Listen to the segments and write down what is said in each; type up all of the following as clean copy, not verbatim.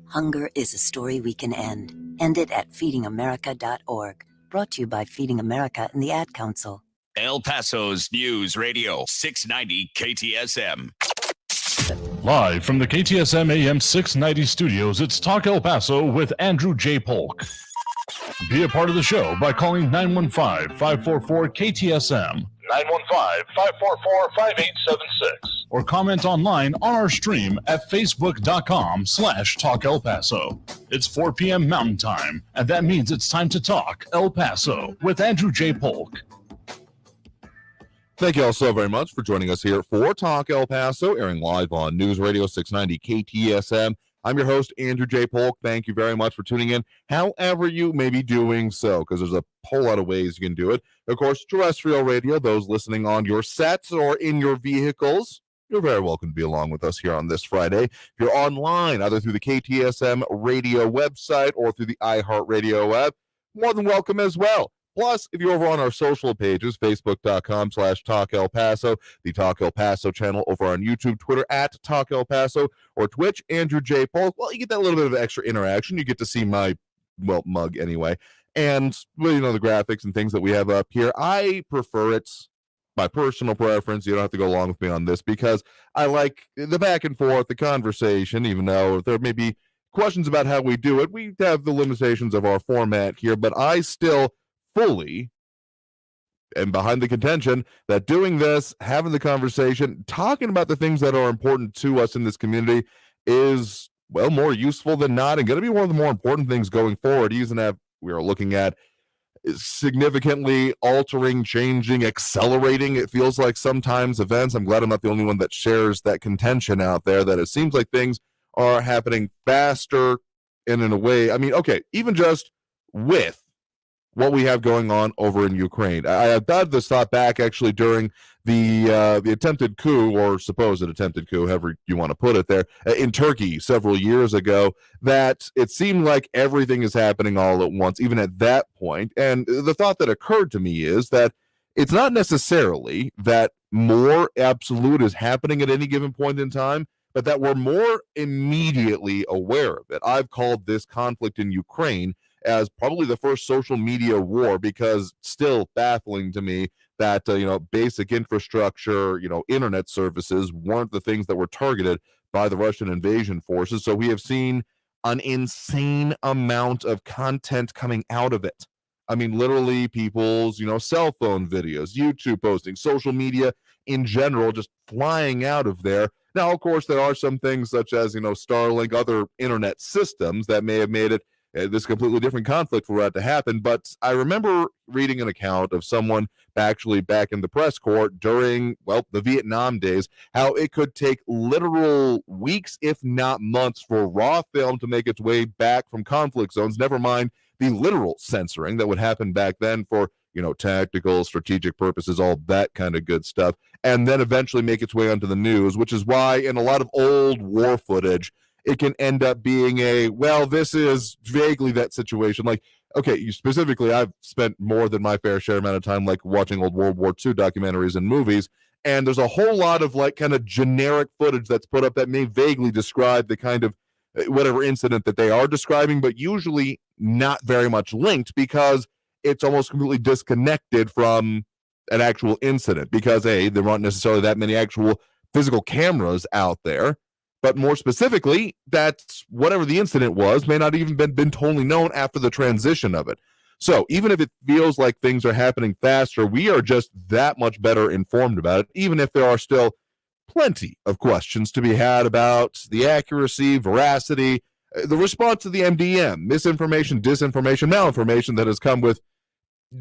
Hunger is a story we can end. End it at feedingamerica.org. Brought to you by Feeding America and the Ad Council. El Paso's News Radio 690 KTSM. Live from the KTSM AM 690 studios, it's Talk El Paso with Andrew J. Polk. Be a part of the show by calling 915-544-KTSM, 915-544-5876, or comment online on our stream at facebook.com/Talk El Paso. It's 4 p.m. Mountain Time, and that means it's time to talk El Paso with Andrew J. Polk. Thank you all so very much for joining us here for Talk El Paso, airing live on News Radio 690 KTSM. I'm your host, Andrew J. Polk. Thank you very much for tuning in, however you may be doing so, because there's a whole lot of ways you can do it. Of course, terrestrial radio, those listening on your sets or in your vehicles, you're very welcome to be along with us here on this Friday. If you're online, either through the KTSM radio website or through the iHeartRadio app, more than welcome as well. Plus, if you're over on our social pages, facebook.com/Talk El Paso, the Talk El Paso channel over on YouTube, Twitter at Talk El Paso, or Twitch, Andrew J. Polk, well, you get that little bit of extra interaction. You get to see my, well, mug anyway. And, well, you know, the graphics and things that we have up here. I prefer it, my personal preference. You don't have to go along with me on this, because I like the back and forth, the conversation, even though there may be questions about how we do it. We have the limitations of our format here, but I still fully and behind the contention that doing this, having the conversation, talking about the things that are important to us in this community is, well, more useful than not, and going to be one of the more important things going forward. We are looking at significantly altering, changing, accelerating, it feels like sometimes, events. I'm glad I'm not the only one that shares that contention out there, that it seems like things are happening faster and in a way, I mean, okay, even just with what we have going on over in Ukraine. I had this thought back actually during the attempted coup, or supposed attempted coup, however you want to put it there, in Turkey several years ago, that it seemed like everything is happening all at once, even at that point. And the thought that occurred to me is that it's not necessarily that more absolute is happening at any given point in time, but that we're more immediately aware of it. I've called this conflict in Ukraine as probably the first social media war, because still baffling to me that, basic infrastructure, internet services weren't the things that were targeted by the Russian invasion forces. So we have seen an insane amount of content coming out of it. I mean, literally people's, cell phone videos, YouTube posting, social media in general, just flying out of there. Now, of course, there are some things such as, Starlink, other internet systems that may have made it this completely different conflict for that to happen. But I remember reading an account of someone actually back in the press corps during, well, the Vietnam days, how it could take literal weeks, if not months, for raw film to make its way back from conflict zones, never mind the literal censoring that would happen back then for, tactical, strategic purposes, all that kind of good stuff, and then eventually make its way onto the news, which is why in a lot of old war footage, it can end up being this is vaguely that situation. Like, okay, specifically, I've spent more than my fair share amount of time, like, watching old World War II documentaries and movies, and there's a whole lot of, like, kind of generic footage that's put up that may vaguely describe the kind of whatever incident that they are describing, but usually not very much linked, because it's almost completely disconnected from an actual incident, because, there aren't necessarily that many actual physical cameras out there. But more specifically, that whatever the incident was may not even been totally known after the transition of it. So even if it feels like things are happening faster, we are just that much better informed about it, even if there are still plenty of questions to be had about the accuracy, veracity, the response to the MDM, misinformation, disinformation, malinformation that has come with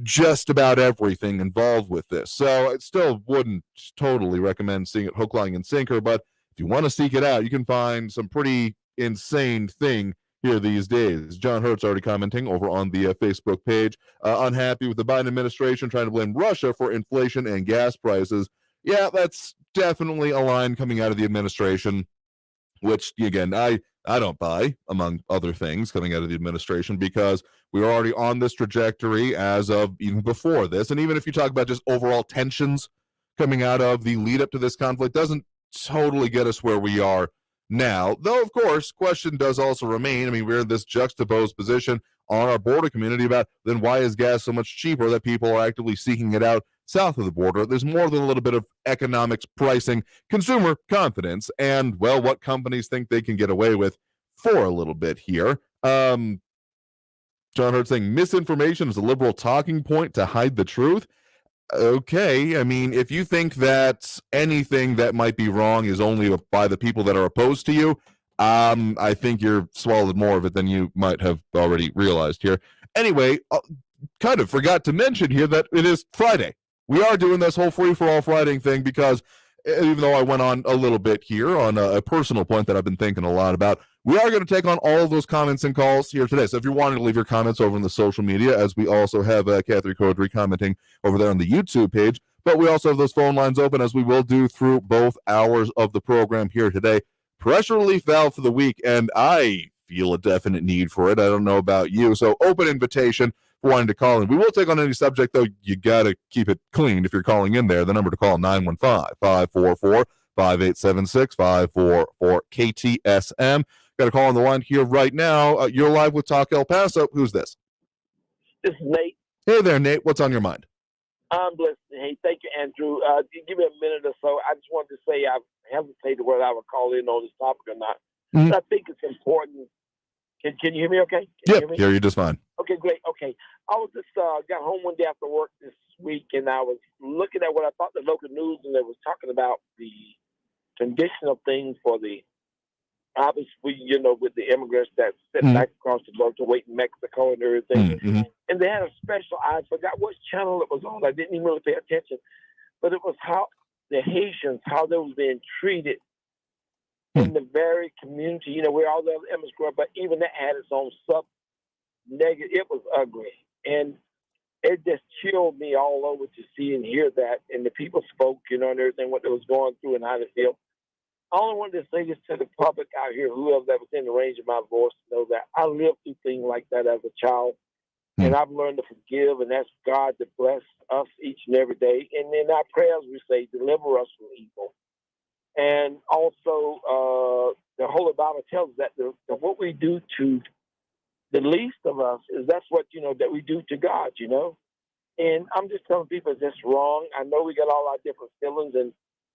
just about everything involved with this. So I still wouldn't totally recommend seeing it hook, line, and sinker, but if you want to seek it out, you can find some pretty insane thing here these days. John Hurt's already commenting over on the Facebook page, unhappy with the Biden administration trying to blame Russia for inflation and gas prices. Yeah, that's definitely a line coming out of the administration, which, again, I don't buy, among other things coming out of the administration, because we were already on this trajectory as of even before this. And even if you talk about just overall tensions coming out of the lead up to this conflict, doesn't totally get us where we are now. Though, of course, question does also remain. I mean, we're in this juxtaposed position on our border community about then why is gas so much cheaper that people are actively seeking it out south of the border? There's more than a little bit of economics, pricing, consumer confidence, and, well, what companies think they can get away with for a little bit here. John Hurt saying misinformation is a liberal talking point to hide the truth. Okay, I mean, if you think that anything that might be wrong is only by the people that are opposed to you, I think you're swallowed more of it than you might have already realized here. Anyway, kind of forgot to mention here that it is Friday. We are doing this whole free-for-all Friday thing because even though I went on a little bit here on a personal point that I've been thinking a lot about, we are going to take on all of those comments and calls here today. So if you're wanting to leave your comments over in the social media, as we also have Catherine Codry commenting over there on the YouTube page, but we also have those phone lines open, as we will do through both hours of the program here today. Pressure relief valve for the week, and I feel a definite need for it. I don't know about you. So open invitation for wanting to call in. We will take on any subject, though. You got to keep it clean if you're calling in there. The number to call, 915-544-5876, 584-KTSM. Got a call on the line here right now. You're live with Talk El Paso. Who's this? This is Nate. Hey there, Nate. What's on your mind? I'm blessed. Hey, thank you, Andrew. Give me a minute or so. I just wanted to say I hesitated whether I would call in on this topic or not. Mm-hmm. But I think it's important. Can you hear me okay? Yep, hear you just fine. Okay, great. Okay. I was just got home one day after work this week, and I was looking at what I thought the local news, and they was talking about the condition of things for the, obviously, with the immigrants that sit back across the border to wait in Mexico and everything. Mm-hmm. And they had a special, I forgot which channel it was on. I didn't even really pay attention. But it was how the Haitians, how they was being treated in the very community, where all the other immigrants grew up. But even that had its own sub-negative. It was ugly. And it just chilled me all over to see and hear that. And the people spoke, and everything, what they was going through and how they feel. I only wanted to say this to the public out here, whoever that was in the range of my voice, to know that I lived through things like that as a child. And I've learned to forgive and ask God to bless us each and every day. And in our prayers, we say, deliver us from evil. And also, the Holy Bible tells us that what we do to the least of us is that's what, that we do to God, And I'm just telling people it's just wrong. I know we got all our different feelings, and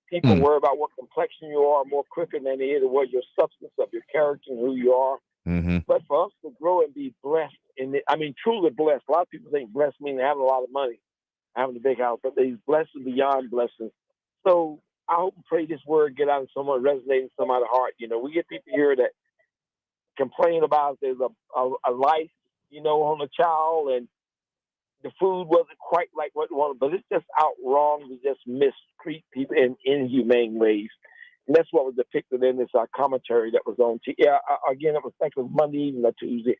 people worry about what complexion you are more quicker than they is what your substance of your character and who you are. Mm-hmm. But for us to grow and be blessed, truly blessed. A lot of people think blessed means having a lot of money, having a big house, but they're blessed beyond blessings. So I hope and pray this word get out of someone, resonate in somebody's heart. We get people here that complain about there's a life, on a child, and the food wasn't quite like what they wanted, but it's just out wrong to just mistreat people in inhumane ways. And that's what was depicted in this commentary that was on. Again, it was Monday evening or Tuesday.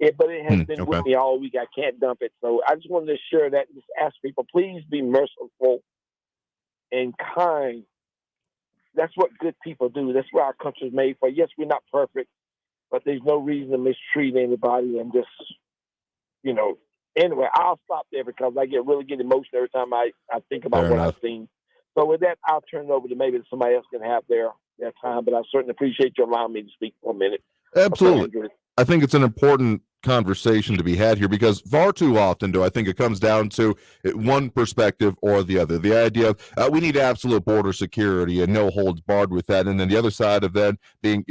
But it has been with me all week. I can't dump it. So I just wanted to share that and just ask people, please be merciful and kind. That's what good people do. That's what our country's made for. Yes, we're not perfect, but there's no reason to mistreat anybody and just, Anyway, I'll stop there because I really get emotional every time I think about what I've seen. So with that, I'll turn it over to maybe somebody else can have their time, but I certainly appreciate you allowing me to speak for a minute. Absolutely. I think it's an important conversation to be had here because far too often do I think it comes down to one perspective or the other. The idea of we need absolute border security and no holds barred with that. And then the other side of that being,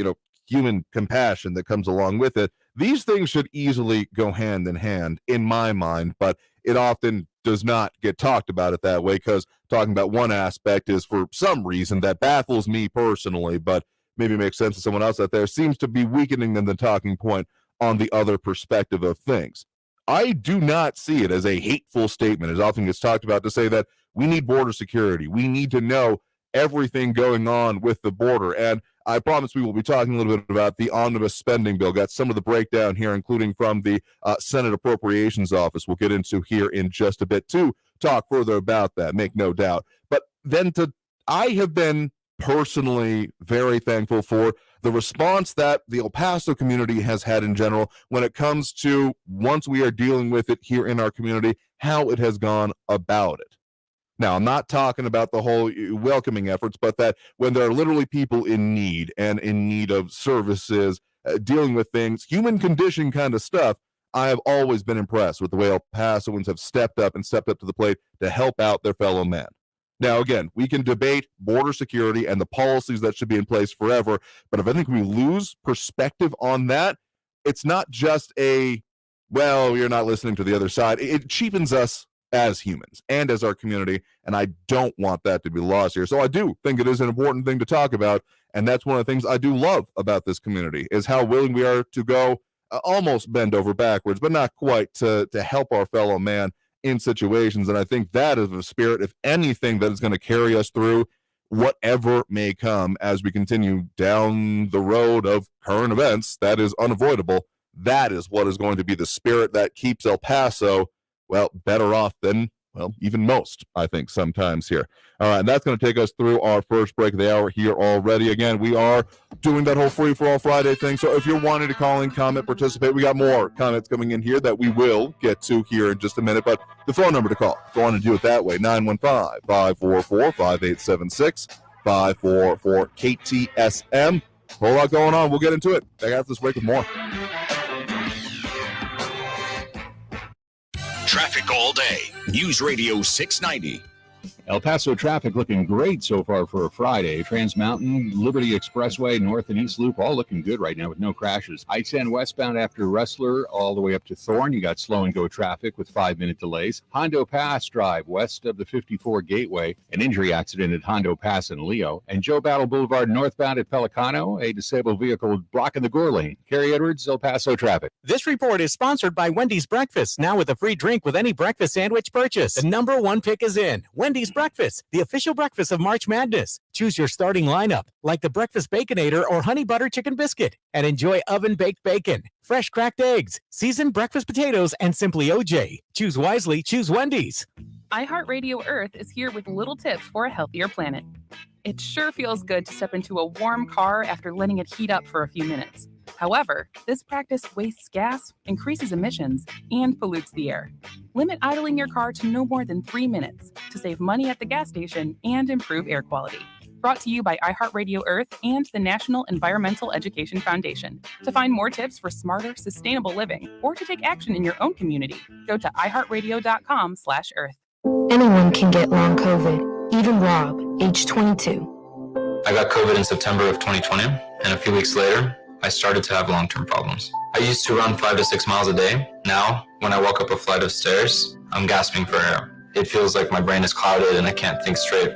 human compassion that comes along with it. These things should easily go hand in hand in my mind, but it often does not get talked about it that way because talking about one aspect is for some reason that baffles me personally, but maybe makes sense to someone else out there, seems to be weakening than the talking point on the other perspective of things. I do not see it as a hateful statement, as often gets talked about, to say that we need border security. We need to know everything going on with the border. And I promise we will be talking a little bit about the omnibus spending bill. Got some of the breakdown here, including from the Senate Appropriations Office. We'll get into here in just a bit to talk further about that, make no doubt. But then I have been personally very thankful for the response that the El Paso community has had in general when it comes to, once we are dealing with it here in our community, how it has gone about it. Now, I'm not talking about the whole welcoming efforts, but that when there are literally people in need and in need of services, dealing with things, human condition kind of stuff, I have always been impressed with the way El Pasoans have stepped up to the plate to help out their fellow man. Now, again, we can debate border security and the policies that should be in place forever, but if I think we lose perspective on that, it's not just well, you're not listening to the other side. It cheapens us as humans and as our community, and I don't want that to be lost here. So I do think it is an important thing to talk about, and that's one of the things I do love about this community is how willing we are to go almost bend over backwards, but not quite, to help our fellow man in situations. And I think that is a spirit, if anything, that is going to carry us through whatever may come as we continue down the road of current events. That is unavoidable. That is what is going to be the spirit that keeps El Paso, well, better off than, well, even most, I think, sometimes here. All right, and that's going to take us through our first break of the hour here already. Again, we are doing that whole free-for-all Friday thing, so if you're wanting to call in, comment, participate, we got more comments coming in here that we will get to here in just a minute, but the phone number to call, if you want to do it that way, 915-544-5876, 544-KTSM. A whole lot going on. We'll get into it. Back after this break with more. Traffic all day. News Radio 690. El Paso traffic looking great so far for a Friday. Trans Mountain, Liberty Expressway, North and East Loop, all looking good right now with no crashes. I-10 westbound after Rustler all the way up to Thorne. You got slow and go traffic with 5-minute delays. Hondo Pass Drive west of the 54 Gateway, an injury accident at Hondo Pass in Leo. And Joe Battle Boulevard northbound at Pelicano, a disabled vehicle blocking the Gore lane. Kerry Edwards, El Paso traffic. This report is sponsored by Wendy's Breakfast, now with a free drink with any breakfast sandwich purchase. The number one pick is in. Wendy's Breakfast, the official breakfast of March Madness. Choose your starting lineup, like the Breakfast Baconator or Honey Butter Chicken Biscuit, and enjoy oven-baked bacon, fresh cracked eggs, seasoned breakfast potatoes, and Simply OJ. Choose wisely, choose Wendy's. iHeartRadio Earth is here with little tips for a healthier planet. It sure feels good to step into a warm car after letting it heat up for a few minutes. However, this practice wastes gas, increases emissions, and pollutes the air. Limit idling your car to no more than 3 minutes to save money at the gas station and improve air quality. Brought to you by iHeartRadio Earth and the National Environmental Education Foundation. To find more tips for smarter, sustainable living, or to take action in your own community, go to iHeartRadio.com/Earth. Anyone can get long COVID, even Rob, age 22. I got COVID in September of 2020, and a few weeks later, I started to have long-term problems. I used to run 5 to 6 miles a day. Now, when I walk up a flight of stairs, I'm gasping for air. It feels like my brain is clouded and I can't think straight.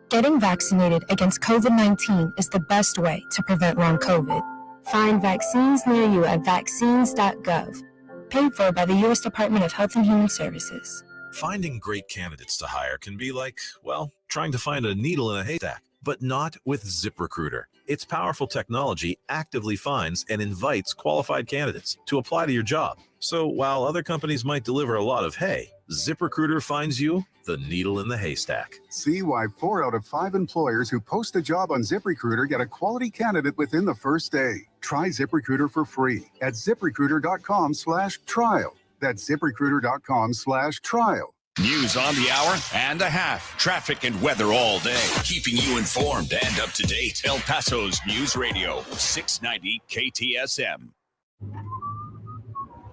Getting vaccinated against COVID-19 is the best way to prevent long COVID. Find vaccines near you at vaccines.gov. Paid for by the U.S. Department of Health and Human Services. Finding great candidates to hire can be like, well, trying to find a needle in a haystack, but not with ZipRecruiter. Its powerful technology actively finds and invites qualified candidates to apply to your job. So while other companies might deliver a lot of hay, ZipRecruiter finds you the needle in the haystack. See why 4 out of 5 employers who post a job on ZipRecruiter get a quality candidate within the first day. Try ZipRecruiter for free at ZipRecruiter.com/trial. That's ZipRecruiter.com/trial. News on the hour and a half. Traffic and weather all day. Keeping you informed and up to date. El Paso's News Radio, 690 KTSM.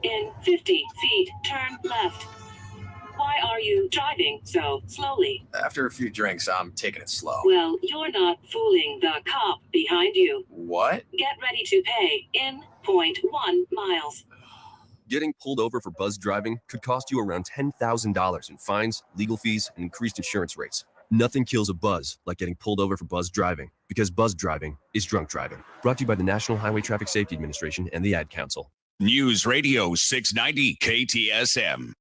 In 50 feet, turn left. Why are you driving so slowly? After a few drinks, I'm taking it slow. Well, you're not fooling the cop behind you. What? Get ready to pay in 0.1 miles. Getting pulled over for buzz driving could cost you around $10,000 in fines, legal fees, and increased insurance rates. Nothing kills a buzz like getting pulled over for buzz driving, because buzz driving is drunk driving. Brought to you by the National Highway Traffic Safety Administration and the Ad Council. News Radio 690 KTSM.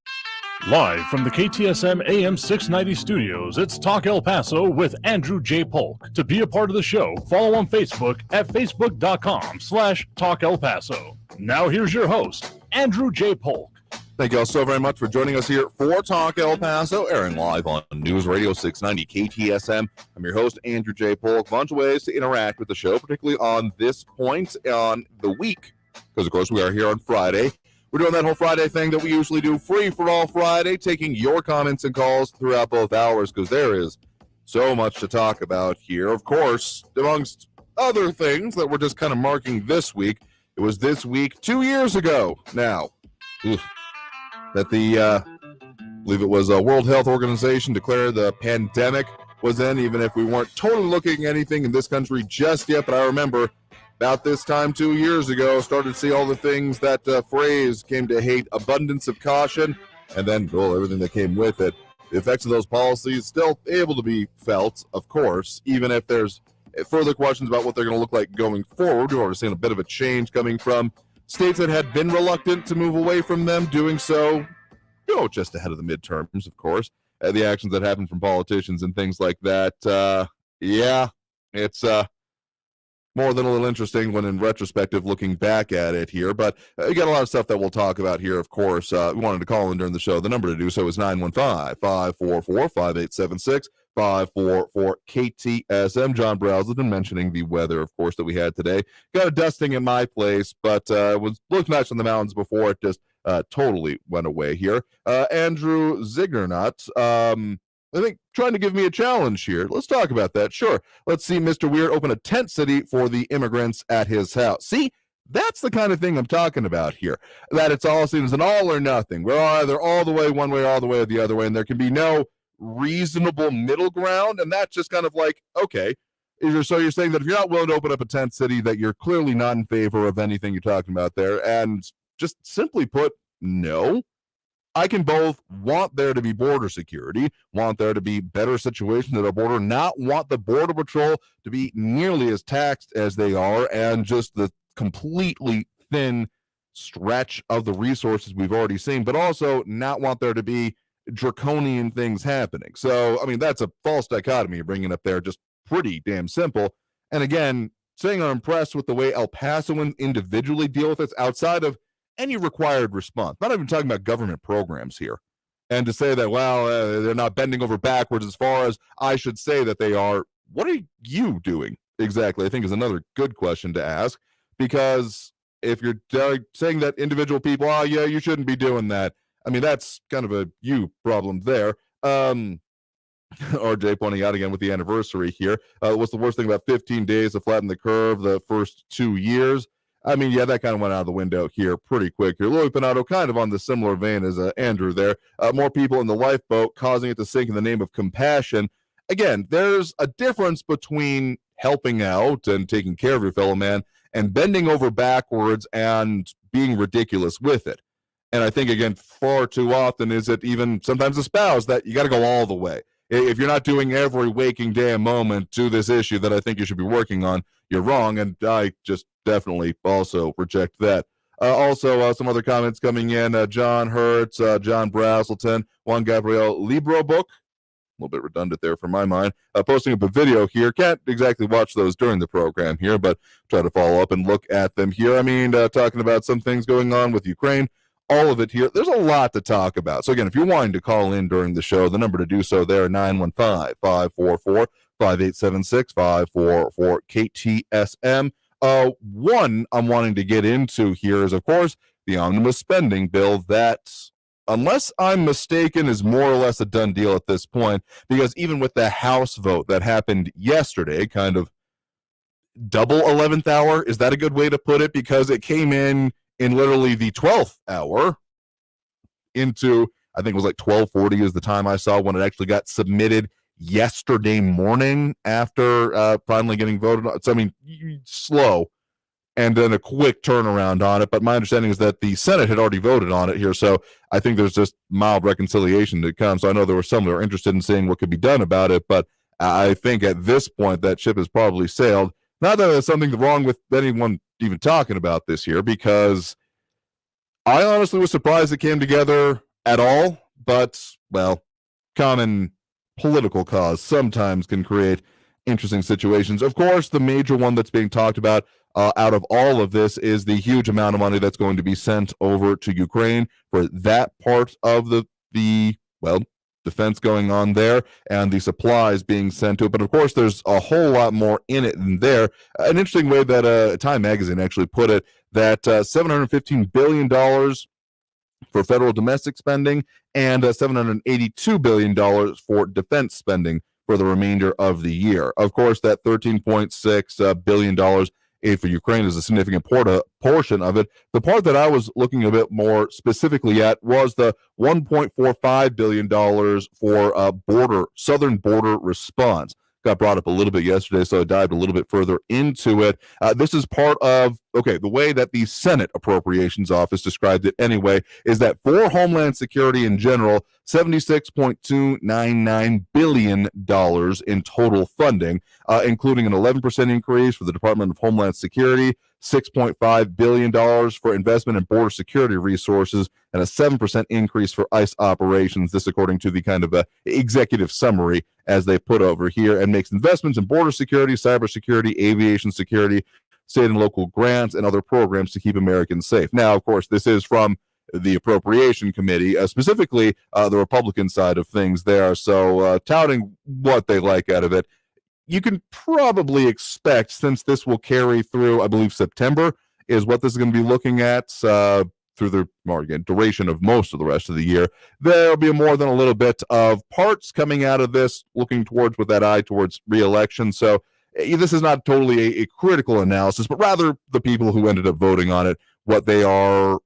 Live from the KTSM AM 690 studios, it's Talk El Paso with Andrew J. Polk. To be a part of the show, follow on Facebook at facebook.com/Talk El Paso. Now here's your host, Andrew J. Polk. Thank you all so very much for joining us here for Talk El Paso, airing live on News Radio 690 KTSM. I'm your host, Andrew J. Polk. A bunch of ways to interact with the show, particularly on this point on the week, because, of course, we are here on Friday. We're doing that whole Friday thing that we usually do, Free for All Friday, taking your comments and calls throughout both hours because there is so much to talk about here. Of course, amongst other things that we're just kind of marking this week, it was this week 2 years ago now that the, I believe it was a World Health Organization declared the pandemic was in, even if we weren't totally looking at anything in this country just yet. But I remember about this time 2 years ago, started to see all the things that phrase came to hate, abundance of caution, and then everything that came with it. The effects of those policies still able to be felt, of course, even if there's further questions about what they're going to look like going forward. We've already seen a bit of a change coming from states that had been reluctant to move away from them, doing so, just ahead of the midterms, of course. The actions that happen from politicians and things like that. It's more than a little interesting when in retrospective looking back at it here. But you got a lot of stuff that we'll talk about here, of course. We wanted to call in during the show. The number to do so is 915-544-5876. 544-KTSM. John Browse has been mentioning the weather, of course, that we had today. Got a dusting in my place, but looked nice on the mountains before it just totally went away here. Andrew Ziggernut, I think trying to give me a challenge here. Let's talk about that. Sure. Let's see Mr. Weird open a tent city for the immigrants at his house. See, that's the kind of thing I'm talking about here. That it's all seen as an all or nothing. We're either all the way one way or all the way the other way, and there can be no reasonable middle ground. And that's just kind of like, okay, so you're saying that if you're not willing to open up a tent city, that you're clearly not in favor of anything you're talking about there. And just simply put, no. I can both want there to be border security, want there to be better situations at our border, not want the Border Patrol to be nearly as taxed as they are, and just the completely thin stretch of the resources we've already seen, but also not want there to be draconian things happening. So, I mean, that's a false dichotomy you're bringing up there, just pretty damn simple. And again, saying I'm impressed with the way El Pasoans individually deal with this outside of any required response. Not even talking about government programs here. And to say that, well, they're not bending over backwards as far as I should say that they are, what are you doing exactly? I think is another good question to ask, because if you're saying that individual people, oh, yeah, you shouldn't be doing that. I mean, that's kind of a you problem there. RJ pointing out again with the anniversary here. What's the worst thing about 15 days to flatten the curve the first 2 years? I mean, yeah, that kind of went out of the window here pretty quick here. Louis Pinato kind of on the similar vein as Andrew there. More people in the lifeboat causing it to sink in the name of compassion. Again, there's a difference between helping out and taking care of your fellow man and bending over backwards and being ridiculous with it. And I think, again, far too often is it even sometimes espoused that you got to go all the way. If you're not doing every waking damn moment to this issue that I think you should be working on, you're wrong. And I just definitely also reject that. Also, some other comments coming in. John Hertz, John Brazelton, Juan Gabriel Libro book. A little bit redundant there for my mind. Posting up a video here. Can't exactly watch those during the program here, but try to follow up and look at them here. I mean, talking about some things going on with Ukraine. All of it here. There's a lot to talk about. So again, if you're wanting to call in during the show, the number to do so there, 915-544-5876, 544-KTSM. One I'm wanting to get into here is, of course, the omnibus spending bill that, unless I'm mistaken, is more or less a done deal at this point, because even with the House vote that happened yesterday, kind of double 11th hour, is that a good way to put it? Because it came in literally the 12th hour into, I think it was like 12:40 is the time I saw when it actually got submitted yesterday morning after finally getting voted on. So, I mean, slow, and then a quick turnaround on it. But my understanding is that the Senate had already voted on it here, so I think there's just mild reconciliation to come. So I know there were some that were interested in seeing what could be done about it, but I think at this point that ship has probably sailed. Not that there's something wrong with anyone even talking about this here, because I honestly was surprised it came together at all, but, well, common political cause sometimes can create interesting situations. Of course, the major one that's being talked about out of all of this is the huge amount of money that's going to be sent over to Ukraine for that part of the defense going on there and the supplies being sent to it. But of course, there's a whole lot more in it than there. An interesting way that Time Magazine actually put it, that $715 billion for federal domestic spending and $782 billion for defense spending for the remainder of the year. Of course, that $13.6 billion aid for Ukraine is a significant portion of it. The part that I was looking a bit more specifically at was the $1.45 billion for southern border response. Got brought up a little bit yesterday, so I dived a little bit further into it. This is part of, the way that the Senate Appropriations Office described it anyway, is that for Homeland Security in general, $76.299 billion in total funding, including an 11% increase for the Department of Homeland Security, $6.5 billion for investment in border security resources, and a 7% increase for ICE operations. This according to the kind of executive summary as they put over here, and makes investments in border security, cybersecurity, aviation security, state and local grants, and other programs to keep Americans safe. Now, of course, this is from the Appropriation Committee, specifically the Republican side of things there. So touting what they like out of it. You can probably expect, since this will carry through, I believe, September is what this is going to be looking at through the duration of most of the rest of the year, there'll be more than a little bit of parts coming out of this, looking towards with that eye towards re-election. So this is not totally a critical analysis, but rather the people who ended up voting on it, what they are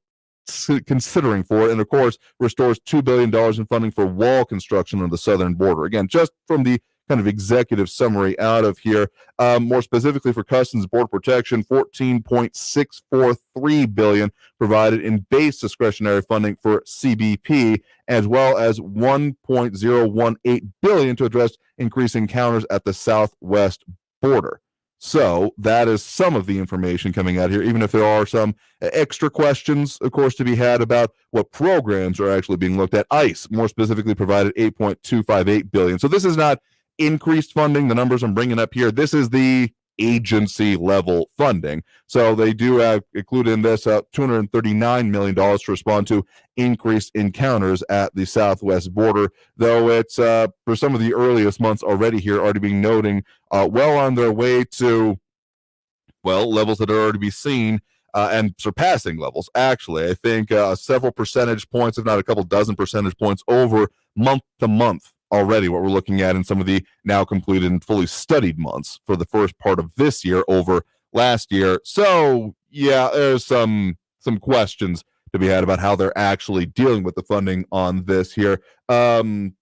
considering for it. And of course, restores $2 billion in funding for wall construction on the southern border. Again, just from the kind of executive summary out of here. More specifically for Customs Border Protection, $14.643 billion provided in base discretionary funding for CBP, as well as $1.018 billion to address increasing encounters at the southwest border. So that is some of the information coming out here, even if there are some extra questions, of course, to be had about what programs are actually being looked at. ICE, more specifically, provided $8.258 billion. So this is not increased funding. The numbers I'm bringing up here, this is the agency level funding. So they do include in this $239 million to respond to increased encounters at the southwest border, though it's for some of the earliest months already being noting well on their way to levels that are already be seen and surpassing levels. Actually, I think several percentage points, if not a couple dozen percentage points over month to month already, what we're looking at in some of the now completed and fully studied months for the first part of this year over last year. So yeah, there's some questions to be had about how they're actually dealing with the funding on this here. Catherine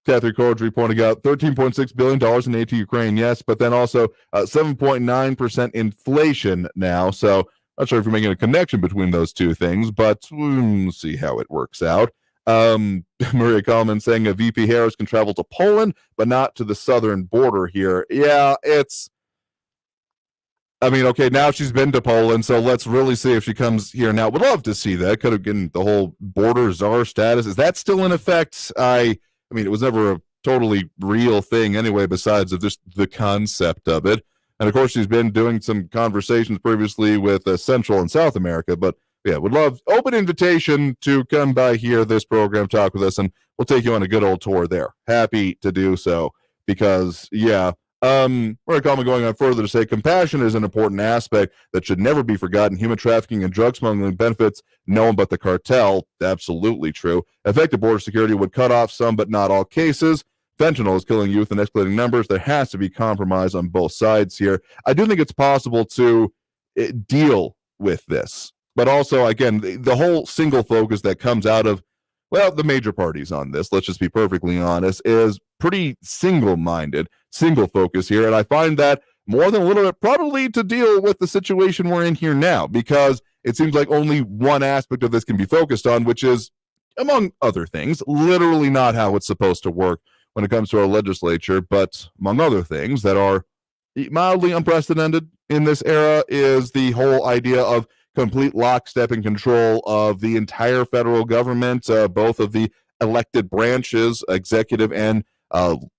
Cordry pointing out $13.6 billion in aid to Ukraine, yes, but then also 7.9% inflation now. So not sure if you're making a connection between those two things, but we'll see how it works out. Maria Coleman saying VP Harris can travel to Poland, but not to the southern border here. Yeah, okay, now she's been to Poland, so let's really see if she comes here now. Would love to see that. Could have gotten the whole border czar status. Is that still in effect? I mean, it was never a totally real thing anyway, besides of just the concept of it. And of course, she's been doing some conversations previously with Central and South America, but yeah, would love open invitation to come by here, this program, talk with us, and we'll take you on a good old tour there. Happy to do so because, yeah, Maria Coleman going on further to say compassion is an important aspect that should never be forgotten. Human trafficking and drug smuggling benefits no one but the cartel. Absolutely true. Effective border security would cut off some, but not all cases. Fentanyl is killing youth in escalating numbers. There has to be compromise on both sides here. I do think it's possible to deal with this. But also, again, the whole single focus that comes out of, the major parties on this, let's just be perfectly honest, is pretty single-minded, single focus here. And I find that more than a little bit probably to deal with the situation we're in here now, because it seems like only one aspect of this can be focused on, which is, among other things, literally not how it's supposed to work when it comes to our legislature, but among other things that are mildly unprecedented in this era is the whole idea of complete lockstep and control of the entire federal government, both of the elected branches, executive and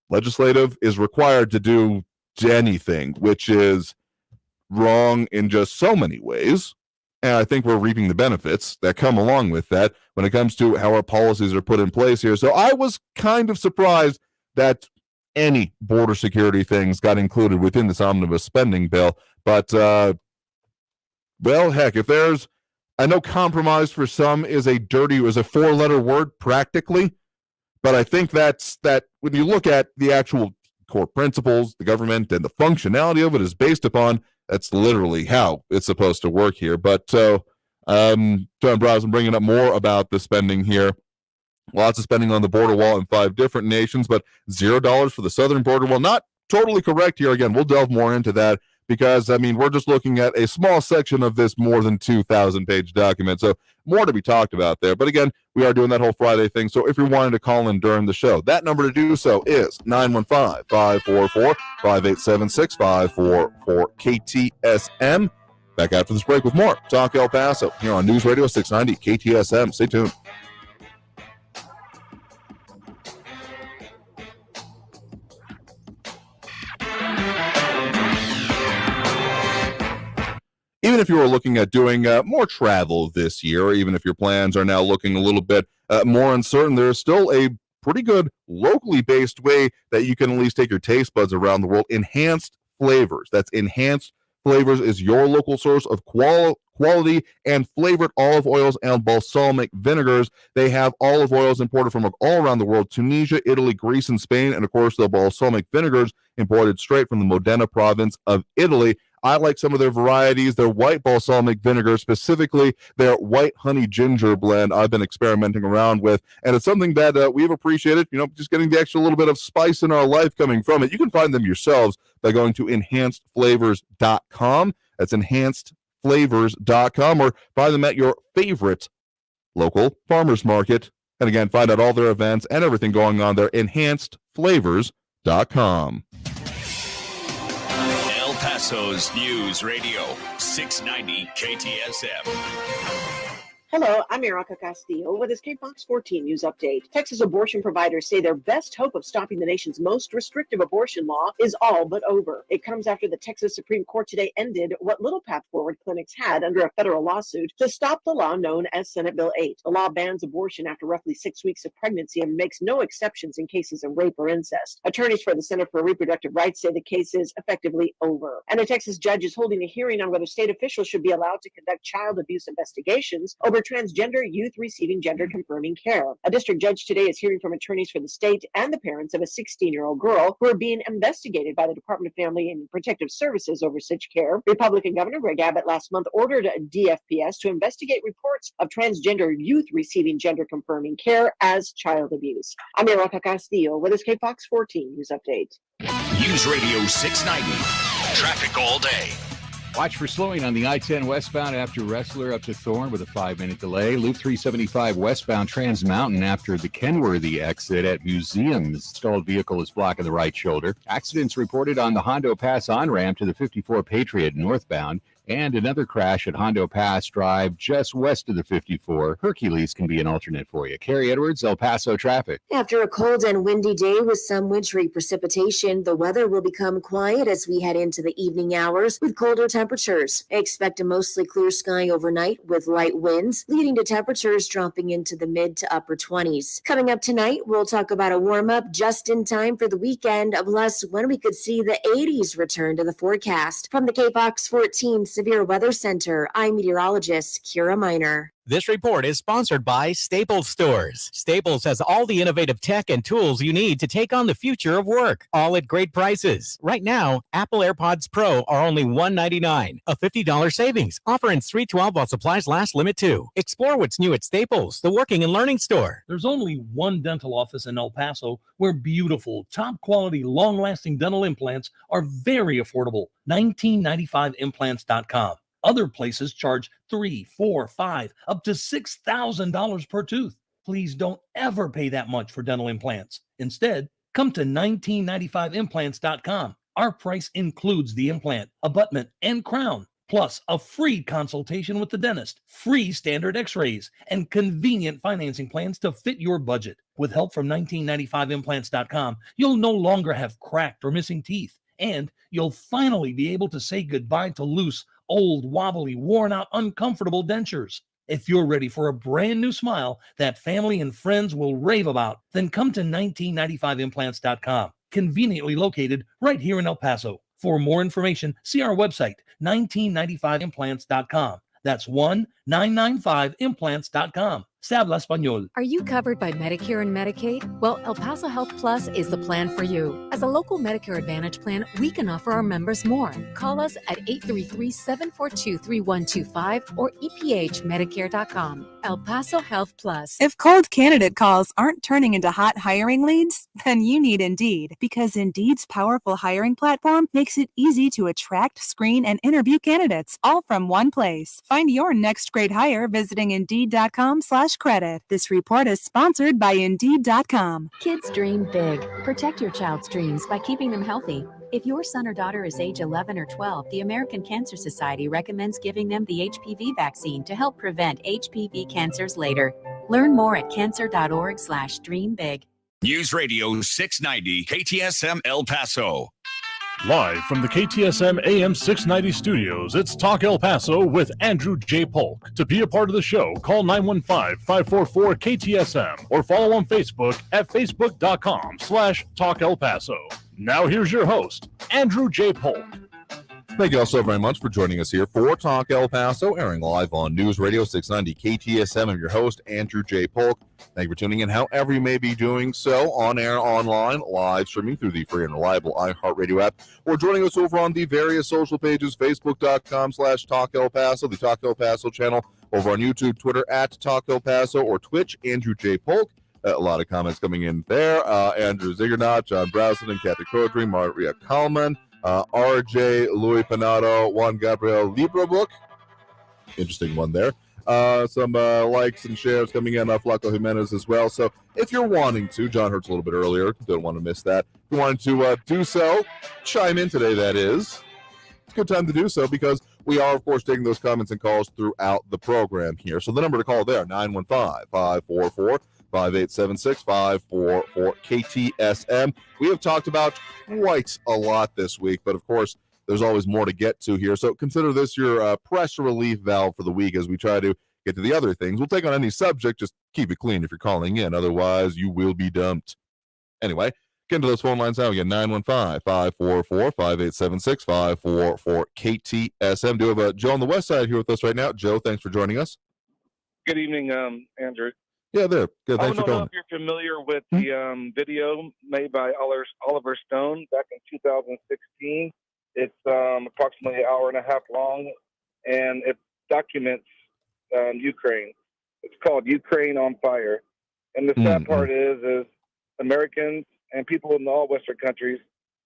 legislative, is required to do anything, which is wrong in just so many ways. And I think we're reaping the benefits that come along with that when it comes to how our policies are put in place here. So I was kind of surprised that any border security things got included within this omnibus spending bill. But, heck, if there's I know compromise for some is a 4-letter word practically, but I think that when you look at the actual core principles, the government, and the functionality of it is based upon, that's literally how it's supposed to work here. But John Browse, bringing up more about the spending here. Lots of spending on the border wall in 5 different nations, but $0 for the southern border wall. Not totally correct here. Again, we'll delve more into that because, we're just looking at a small section of this more than 2,000-page document. So more to be talked about there. But again, we are doing that whole Friday thing. So if you're wanting to call in during the show, that number to do so is 915-544-5876, 544 KTSM. Back after this break with more Talk El Paso here on News Radio 690 KTSM. Stay tuned. Even if you were looking at doing more travel this year, or even if your plans are now looking a little bit more uncertain, there's still a pretty good locally based way that you can at least take your taste buds around the world. Enhanced Flavors. That's Enhanced Flavors is your local source of quality and flavored olive oils and balsamic vinegars. They have olive oils imported from all around the world: Tunisia, Italy, Greece, and Spain. And of course, the balsamic vinegars imported straight from the Modena province of Italy. I like some of their varieties. Their white balsamic vinegar, specifically their white honey ginger blend, I've been experimenting around with, and it's something that we've appreciated, just getting the extra little bit of spice in our life coming from it. You can find them yourselves by going to enhancedflavors.com. That's enhancedflavors.com, or buy them at your favorite local farmers market. And again, find out all their events and everything going on there, enhancedflavors.com. El Paso's News Radio 690 KTSM. Hello, I'm Erica Castillo with this Fox 14 News Update. Texas abortion providers say their best hope of stopping the nation's most restrictive abortion law is all but over. It comes after the Texas Supreme Court today ended what little path forward clinics had under a federal lawsuit to stop the law known as Senate Bill 8. The law bans abortion after roughly 6 weeks of pregnancy and makes no exceptions in cases of rape or incest. Attorneys for the Center for Reproductive Rights say the case is effectively over. And a Texas judge is holding a hearing on whether state officials should be allowed to conduct child abuse investigations over transgender youth receiving gender-confirming care. A district judge today is hearing from attorneys for the state and the parents of a 16-year-old girl who are being investigated by the Department of Family and Protective Services over such care. Republican Governor Greg Abbott last month ordered DFPS to investigate reports of transgender youth receiving gender-confirming care as child abuse. I'm Erica Castillo with this Fox 14 News Update. News Radio 690. Traffic all day. Watch for slowing on the I-10 westbound after Wrestler up to Thorn with a 5-minute delay. Loop 375 westbound Trans Mountain after the Kenworthy exit at Museums. Stalled vehicle is blocking the right shoulder. Accidents reported on the Hondo Pass on-ramp to the 54 Patriot northbound. And another crash at Hondo Pass Drive just west of the 54. Hercules can be an alternate for you. Carrie Edwards, El Paso traffic. After a cold and windy day with some wintry precipitation, the weather will become quiet as we head into the evening hours with colder temperatures. Expect a mostly clear sky overnight with light winds, leading to temperatures dropping into the mid to upper 20s. Coming up tonight, we'll talk about a warm-up just in time for the weekend, plus when we could see the 80s return to the forecast. From the KFOX 14 Severe Weather Center, I'm meteorologist Kira Miner. This report is sponsored by Staples Stores. Staples has all the innovative tech and tools you need to take on the future of work, all at great prices. Right now, Apple AirPods Pro are only $199, a $50 savings. Offer ends 3/12 while supplies last, limit 2. Explore what's new at Staples, the working and learning store. There's only one dental office in El Paso where beautiful, top-quality, long-lasting dental implants are very affordable. 1995implants.com. Other places charge $3,000, $4,000, $5,000, up to $6,000 per tooth. Please don't ever pay that much for dental implants. Instead, come to 1995implants.com. Our price includes the implant, abutment, and crown, plus a free consultation with the dentist, free standard x-rays, and convenient financing plans to fit your budget. With help from 1995implants.com, you'll no longer have cracked or missing teeth, and you'll finally be able to say goodbye to loose, old, wobbly, worn-out, uncomfortable dentures. If you're ready for a brand new smile that family and friends will rave about, then come to 1995implants.com, conveniently located right here in El Paso. For more information, see our website, 1995implants.com. That's 1-995implants.com. Se habla español. Are you covered by Medicare and Medicaid? Well, El Paso Health Plus is the plan for you. As a local Medicare Advantage plan, we can offer our members more. Call us at 833-742-3125 or ephmedicare.com. El Paso Health Plus. If cold candidate calls aren't turning into hot hiring leads, then you need Indeed, because Indeed's powerful hiring platform makes it easy to attract, screen, and interview candidates all from one place. Find your next great hire visiting Indeed.com/credit. This report is sponsored by Indeed.com. Kids dream big. Protect your child's dreams by keeping them healthy. If your son or daughter is age 11 or 12, the American Cancer Society recommends giving them the HPV vaccine to help prevent HPV cancers later. Learn more at cancer.org/dreambig. News Radio 690 KTSM El Paso. Live from the KTSM AM 690 studios, it's Talk El Paso with Andrew J. Polk. To be a part of the show, call 915-544-KTSM or follow on Facebook at facebook.com/Talk El Paso. Now here's your host, Andrew J. Polk. Thank you all so very much for joining us here for Talk El Paso, airing live on News Radio 690 KTSM. I'm your host, Andrew J. Polk. Thank you for tuning in, however you may be doing so, on air, online, live streaming through the free and reliable iHeartRadio app, or joining us over on the various social pages, facebook.com/Talk El Paso, the Talk El Paso channel, over on YouTube, Twitter at Talk El Paso, or Twitch, Andrew J. Polk. A lot of comments coming in there. Andrew Ziggernaut, John Browson, and Kathy Codry, Maria Kalman, RJ, Louis Panato, Juan Gabriel Librebook. Interesting one there. Some likes and shares coming in, Flaco Jimenez as well. So if you're wanting to, John Hurts a little bit earlier, don't want to miss that. If you wanted to do so, chime in today, that is. It's a good time to do so because we are, of course, taking those comments and calls throughout the program here. So the number to call there, 915-544-5876-544-KTSM. We have talked about quite a lot this week, but of course, there's always more to get to here. So consider this your pressure relief valve for the week as we try to get to the other things. We'll take on any subject. Just keep it clean if you're calling in. Otherwise, you will be dumped. Anyway, get into those phone lines now again. 915-544-5876-544-KTSM. Do have Joe on the west side here with us right now. Joe, thanks for joining us. Good evening, Andrew. Yeah, there. Good. Thanks for I don't know calling. if you're familiar with the video made by Oliver Stone back in 2016. It's approximately an hour and a half long, and it documents Ukraine. It's called Ukraine on Fire. And the sad part is Americans and people in all Western countries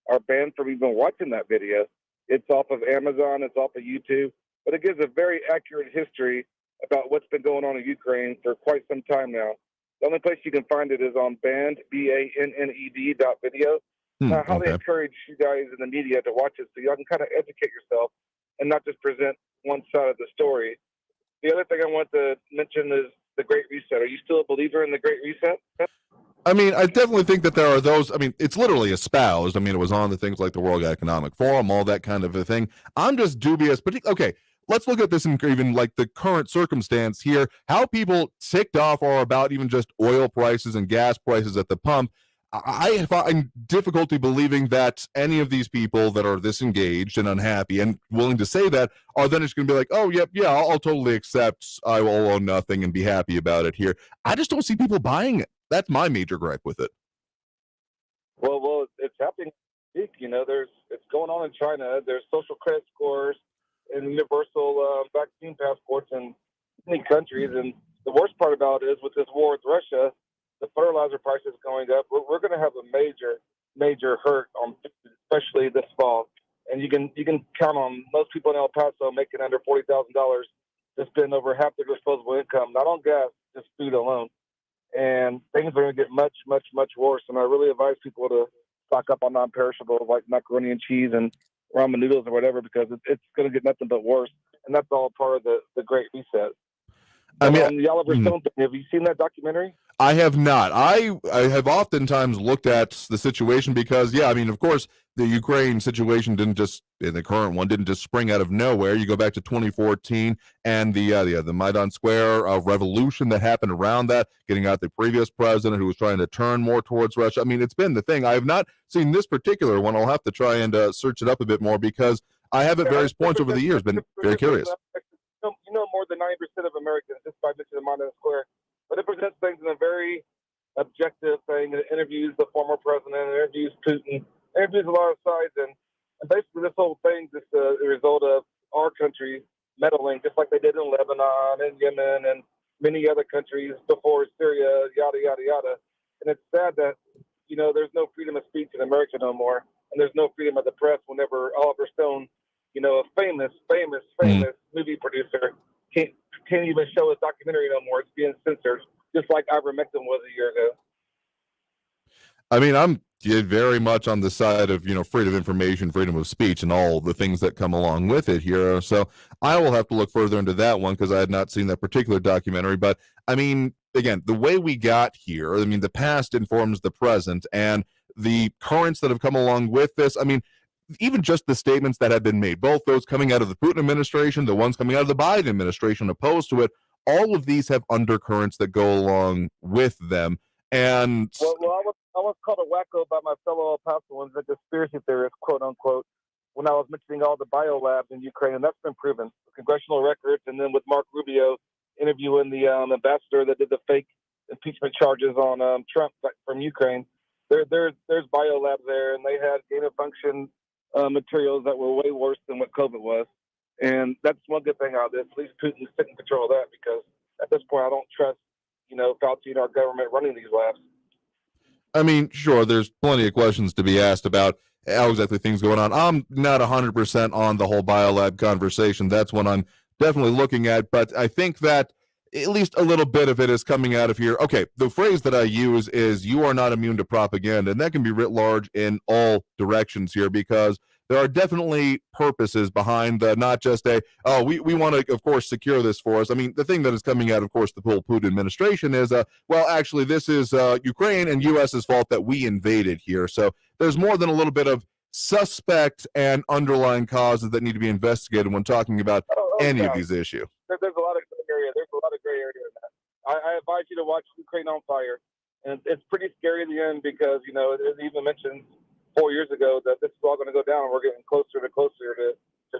are banned from even watching that video. It's off of Amazon. It's off of YouTube. But it gives a very accurate history about what's been going on in Ukraine for quite some time now. The only place you can find it is on banned, BANNED.video. I highly encourage you guys in the media to watch it so y'all can kind of educate yourself and not just present one side of the story. The other thing I want to mention is the Great Reset. Are you still a believer in the Great Reset? I mean, I definitely think that there are those. I mean, it's literally espoused. I mean, it was on the things like the World Economic Forum, all that kind of a thing. I'm just dubious. But okay, let's look at this in even like the current circumstance here. How people ticked off are about even just oil prices and gas prices at the pump. I find difficulty believing that any of these people that are this engaged and unhappy and willing to say that are then just going to be like, oh, yep, yeah, I'll totally accept. I will own nothing and be happy about it here. I just don't see people buying it. That's my major gripe with it. Well, it's happening. You know, it's going on in China. There's social credit scores and universal vaccine passports in many countries. And the worst part about it is with this war with Russia, the fertilizer prices going up. We're going to have a major hurt on food, especially this fall. And you can count on most people in El Paso making under $40,000 to spend over half their disposable income, not on gas, just food alone. And things are going to get much, much, much worse. And I really advise people to stock up on non-perishables like macaroni and cheese and ramen noodles or whatever, because it's going to get nothing but worse. And that's all part of the Great Reset. I mean, the Oliver Stone thing, have you seen that documentary? I have not. I have oftentimes looked at the situation because, yeah, I mean, of course, the Ukraine situation the current one didn't just spring out of nowhere. You go back to 2014 and the Maidan Square revolution that happened around that, getting out the previous president who was trying to turn more towards Russia. I mean, it's been the thing. I have not seen this particular one. I'll have to try and search it up a bit more because I have at various points over the years been very curious. you know more than 90% of Americans just by mentioning Monument Square. But it presents things in a very objective thing. It interviews the former president, it interviews Putin, it interviews a lot of sides. And basically this whole thing is the result of our country meddling, just like they did in Lebanon and Yemen and many other countries before Syria, yada, yada, yada. And it's sad that, you know, there's no freedom of speech in America no more. And there's no freedom of the press whenever Oliver Stone, you know, a famous movie producer, can't even show his documentary no more. It's being censored, just like ivermectin was a year ago. I mean, I'm very much on the side of, you know, freedom of information, freedom of speech, and all the things that come along with it here. So I will have to look further into that one because I had not seen that particular documentary. But I mean, again, the way we got here, I mean, the past informs the present, and the currents that have come along with this. I mean, even just the statements that have been made, both those coming out of the Putin administration, the ones coming out of the Biden administration opposed to it, all of these have undercurrents that go along with them. And well, I was called a wacko by my fellow El Pasoans, a conspiracy theorist, quote unquote, when I was mentioning all the biolabs in Ukraine, and that's been proven. Congressional records, and then with Mark Rubio interviewing the ambassador that did the fake impeachment charges on Trump from Ukraine. There's biolabs there, and they had gain of function materials that were way worse than what COVID was. And that's one good thing out of this. At least Putin's taking control of that, because at this point I don't trust, you know, Fauci and our government running these labs. I mean, sure, there's plenty of questions to be asked about how exactly things going on. I'm not 100% on the whole biolab conversation. That's what I'm definitely looking at. But I think that at least a little bit of it is coming out of here. Okay, the phrase that I use is you are not immune to propaganda, and that can be writ large in all directions here, because there are definitely purposes behind the, not just we want to, of course, secure this for us. I mean, the thing that is coming out, of course, the whole Putin administration is, well, actually, this is Ukraine and U.S.'s fault that we invaded here. So there's more than a little bit of suspect and underlying causes that need to be investigated when talking about any of these issues. There's a lot of gray area. There's a lot of gray area in that. I advise you to watch Ukraine on Fire. And it's pretty scary in the end, because, you know, it even mentions 4 years ago that this is all going to go down, and we're getting closer to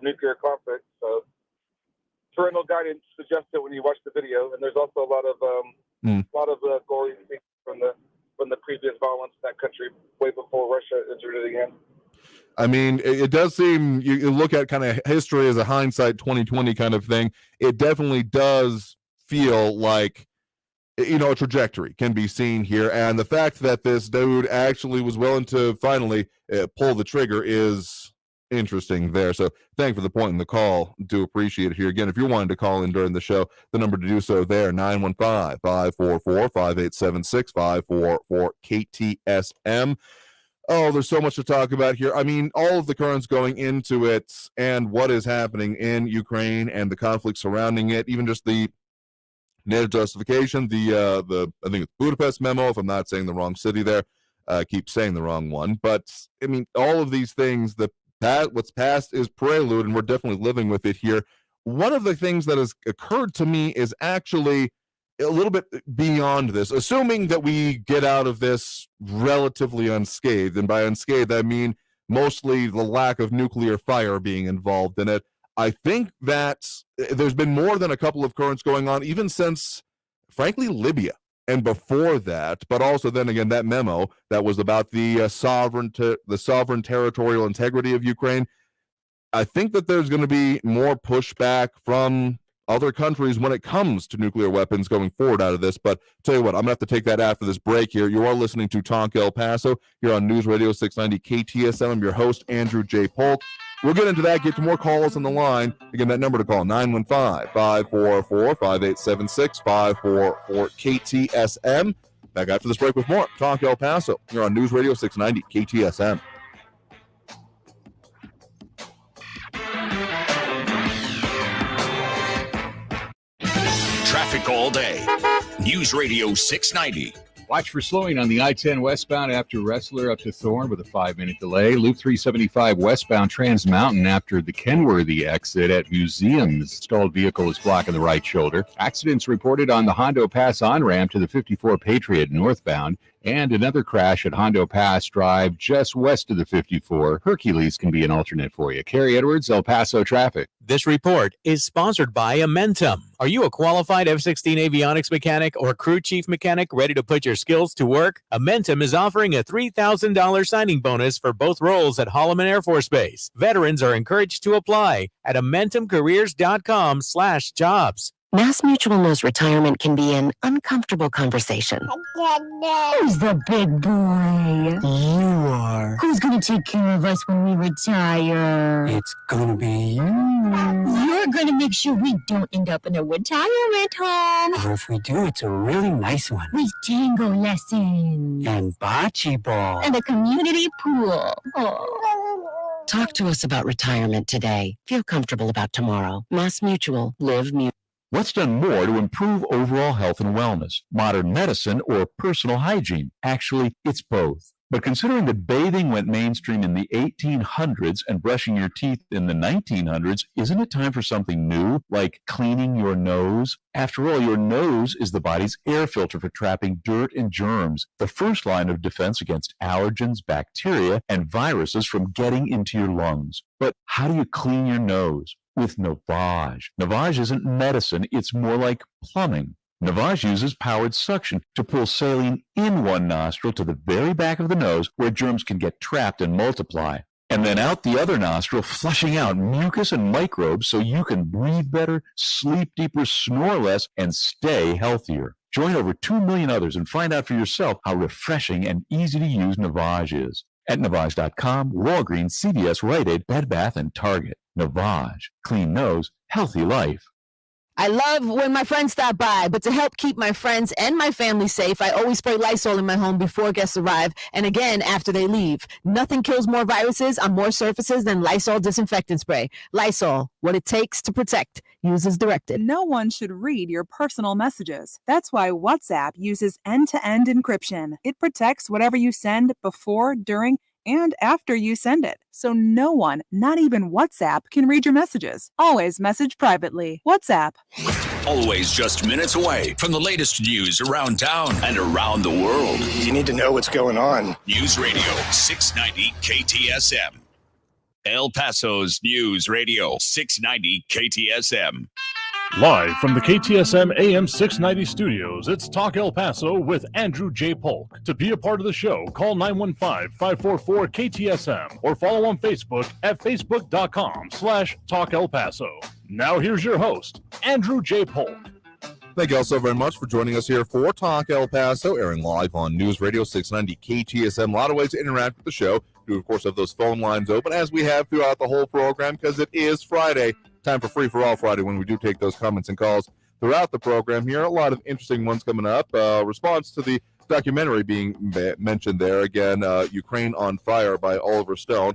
nuclear conflict. So parental guidance suggests it when you watch the video. And there's also a lot of gory things from the previous violence in that country way before Russia entered it again. I mean, it does seem, you look at kind of history as a hindsight 2020 kind of thing. It definitely does feel like, you know, a trajectory can be seen here. And the fact that this dude actually was willing to finally pull the trigger is interesting there. So thank you for the point in the call. Do appreciate it here. Again, if you're wanting to call in during the show, the number to do so there, 915-544-5876, 544 KTSM. Oh, there's so much to talk about here. I mean, all of the currents going into it and what is happening in Ukraine and the conflict surrounding it, even just the NATO justification, I think it's Budapest memo, if I'm not saying the wrong city there, keep saying the wrong one. But, I mean, all of these things, what's past is prelude, and we're definitely living with it here. One of the things that has occurred to me is actually a little bit beyond this, assuming that we get out of this relatively unscathed. And by unscathed, I mean mostly the lack of nuclear fire being involved in it. I think that there's been more than a couple of currents going on, even since, frankly, Libya and before that. But also, then again, that memo that was about the sovereign territorial integrity of Ukraine. I think that there's going to be more pushback from other countries when it comes to nuclear weapons going forward out of this. But tell you what, I'm going to have to take that after this break here. You are listening to Talk El Paso here on News Radio 690 KTSM. I'm your host, Andrew J. Polk. We'll get into that, get to more calls on the line. Again, that number to call, 915-544-5876, 544 KTSM. Back after this break with more Talk El Paso here on News Radio 690 KTSM. Traffic all day. News Radio 690. Watch for slowing on the I-10 westbound after Wrestler up to Thorn with a 5-minute delay. Loop 375 westbound Trans Mountain after the Kenworthy exit at Museums. Stalled vehicle is blocking the right shoulder. Accidents reported on the Hondo Pass on-ramp to the 54 Patriot northbound. And another crash at Hondo Pass Drive just west of the 54. Hercules can be an alternate for you. Carrie Edwards, El Paso traffic. This report is sponsored by Amentum. Are you a qualified F-16 avionics mechanic or crew chief mechanic ready to put your skills to work? Amentum is offering a $3,000 signing bonus for both roles at Holloman Air Force Base. Veterans are encouraged to apply at amentumcareers.com/jobs. Mass Mutual knows retirement can be an uncomfortable conversation. Who's the big boy? You are. Who's going to take care of us when we retire? It's gonna be you. You're going to make sure we don't end up in a retirement home. Or if we do, it's a really nice one. With tango lessons. And bocce ball. And a community pool. Oh. Talk to us about retirement today. Feel comfortable about tomorrow. Mass Mutual. Live Mutual. What's done more to improve overall health and wellness? Modern medicine or personal hygiene? Actually, it's both. But considering that bathing went mainstream in the 1800s and brushing your teeth in the 1900s, isn't it time for something new, like cleaning your nose? After all, your nose is the body's air filter for trapping dirt and germs, the first line of defense against allergens, bacteria, and viruses from getting into your lungs. But how do you clean your nose? With Navage. Navage isn't medicine, it's more like plumbing. Navage uses powered suction to pull saline in one nostril to the very back of the nose where germs can get trapped and multiply, and then out the other nostril, flushing out mucus and microbes so you can breathe better, sleep deeper, snore less, and stay healthier. Join over 2 million others and find out for yourself how refreshing and easy to use Navage is. At Navage.com, Walgreens, CVS, Rite Aid, Bed Bath, and Target. Navage. Clean nose, healthy life. I love when my friends stop by, but to help keep my friends and my family safe, I always spray Lysol in my home before guests arrive and again after they leave. Nothing kills more viruses on more surfaces than Lysol disinfectant spray. Lysol, what it takes to protect. Use as directed. No one should read your personal messages. That's why WhatsApp uses end-to-end encryption. It protects whatever you send before, during, and after you send it. So no one, not even WhatsApp, can read your messages. Always message privately. WhatsApp. Always just minutes away from the latest news around town and around the world. You need to know what's going on. News Radio 690 KTSM. El Paso's News Radio 690 KTSM. Live from the KTSM AM 690 studios, it's Talk El Paso with Andrew J. Polk. To be a part of the show, call 915-544-KTSM or follow on Facebook at facebook.com/Talk El Paso. Now here's your host, Andrew J. Polk. Thank you all so very much for joining us here for Talk El Paso, airing live on News Radio 690 KTSM. A lot of ways to interact with the show. We, of course, have those phone lines open, as we have throughout the whole program, because it is Friday. Time for Free for All Friday, when we do take those comments and calls throughout the program here. A lot of interesting ones coming up. Response to the documentary being mentioned there. Again, Ukraine on Fire by Oliver Stone.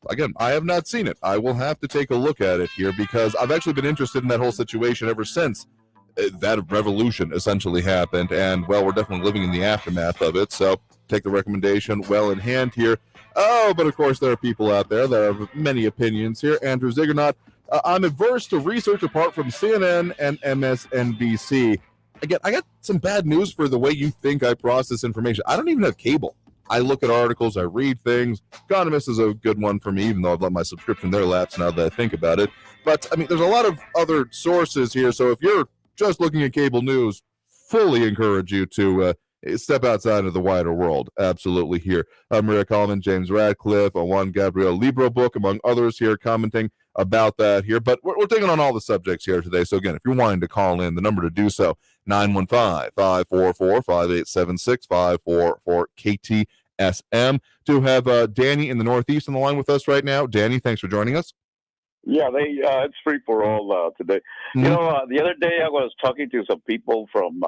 Again, I have not seen it. I will have to take a look at it here, because I've actually been interested in that whole situation ever since that revolution essentially happened. And, well, we're definitely living in the aftermath of it. So take the recommendation well in hand here. Oh, but of course there are people out there that have many opinions here. Andrew Ziggernaut. I'm averse to research apart from CNN and MSNBC. Again, I got some bad news for the way you think I process information. I don't even have cable. I look at articles, I read things. Economist is a good one for me, even though I've let my subscription there lapse now that I think about it. But, I mean, there's a lot of other sources here. So if you're just looking at cable news, fully encourage you to step outside of the wider world. Absolutely here. Maria Coleman, James Radcliffe, a Juan Gabriel Libro book, among others here commenting about that here. But we're taking on all the subjects here today. So again, if you're wanting to call in, the number to do so, 915-544-5876, 544-KTSM. To have Danny in the Northeast on the line with us right now. Danny, thanks for joining us. Yeah, it's free for all today. Mm-hmm. You know, the other day I was talking to some people from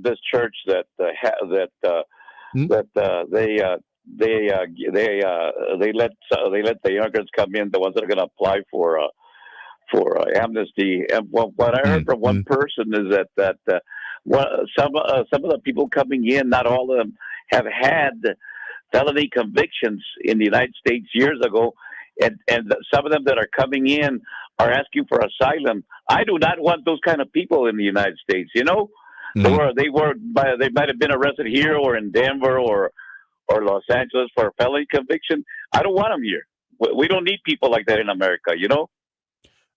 this church that they let the immigrants come in, the ones that are going to apply for amnesty. And what I heard from one person is that some of the people coming in, not all of them, have had felony convictions in the United States years ago, and some of them that are coming in are asking for asylum. I do not want those kind of people in the United States. You know, They might have been arrested here or in Denver or Los Angeles for a felony conviction. I don't want them here. We don't need people like that in America, you know?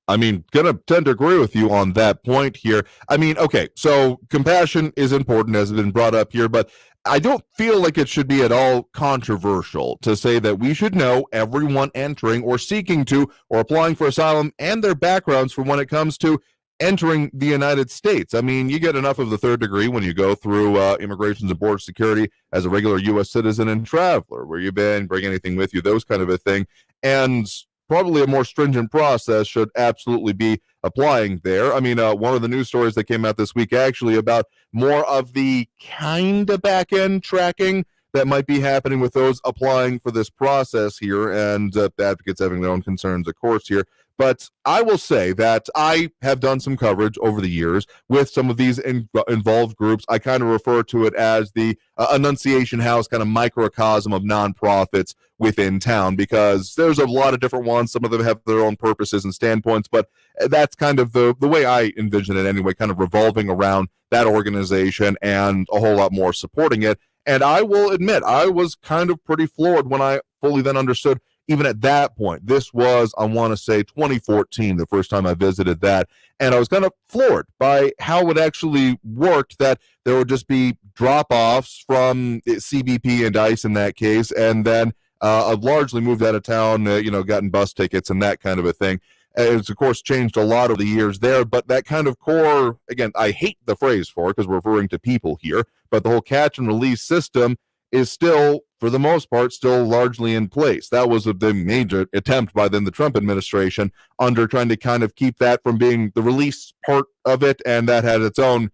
I mean, gonna tend to agree with you on that point here. I mean, okay, so compassion is important, as has been brought up here, but I don't feel like it should be at all controversial to say that we should know everyone entering or seeking to or applying for asylum and their backgrounds for when it comes to entering the United States. I mean, you get enough of the third degree when you go through Immigration and Border Security as a regular U.S. citizen and traveler, where you've been, bring anything with you, those kind of a thing. And probably a more stringent process should absolutely be applying there. I mean, one of the news stories that came out this week actually about more of the kind of back-end tracking that might be happening with those applying for this process here, and advocates having their own concerns, of course, here. But I will say that I have done some coverage over the years with some of these involved groups. I kind of refer to it as the Annunciation House kind of microcosm of nonprofits within town, because there's a lot of different ones. Some of them have their own purposes and standpoints, but that's kind of the way I envision it anyway, kind of revolving around that organization and a whole lot more supporting it. And I will admit, I was kind of pretty floored when I fully then understood, even at that point. This was, I want to say, 2014, the first time I visited that. And I was kind of floored by how it actually worked, that there would just be drop-offs from CBP and ICE in that case, and then I've largely moved out of town, gotten bus tickets and that kind of a thing. It's, of course, changed a lot over the years there, but that kind of core, again, I hate the phrase for it because we're referring to people here, but the whole catch and release system is still, for the most part, still largely in place. That was the major attempt by then the Trump administration under trying to kind of keep that from being the release part of it, and that had its own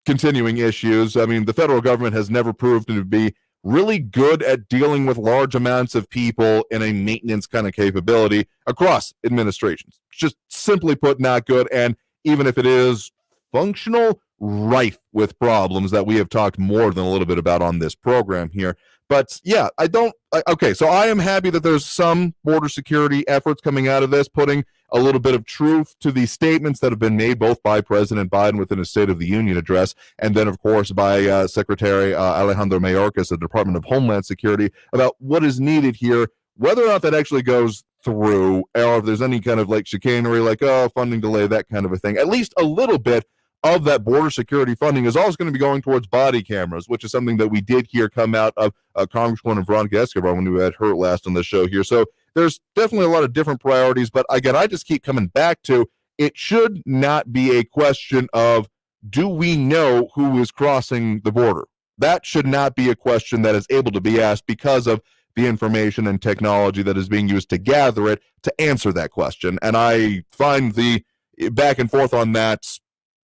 continuing issues. I mean, the federal government has never proved to be really good at dealing with large amounts of people in a maintenance kind of capability across administrations. Just simply put, not good. And even if it is functional, rife with problems that we have talked more than a little bit about on this program here. But yeah, okay, so I am happy that there's some border security efforts coming out of this, putting a little bit of truth to the statements that have been made both by President Biden within his State of the Union address, and then, of course, by Secretary Alejandro Mayorkas of the Department of Homeland Security about what is needed here, whether or not that actually goes through, or if there's any kind of like chicanery, like, funding delay, that kind of a thing. At least a little bit of that border security funding is always going to be going towards body cameras, which is something that we did hear come out of Congresswoman Veronica Escobar when we had her last on the show here. So there's definitely a lot of different priorities, but again, I just keep coming back to, it should not be a question of, do we know who is crossing the border? That should not be a question that is able to be asked because of the information and technology that is being used to gather it to answer that question. And I find the back and forth on that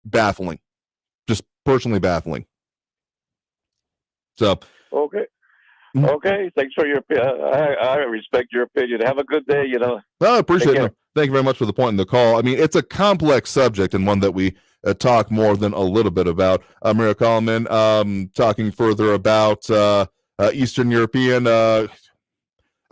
baffling, just personally baffling. So okay, thanks for your I respect your opinion. Have a good day. I appreciate it. Thank you very much for the point in the call. I mean, it's a complex subject and one that we talk more than a little bit about. Maria Coleman talking further about Eastern European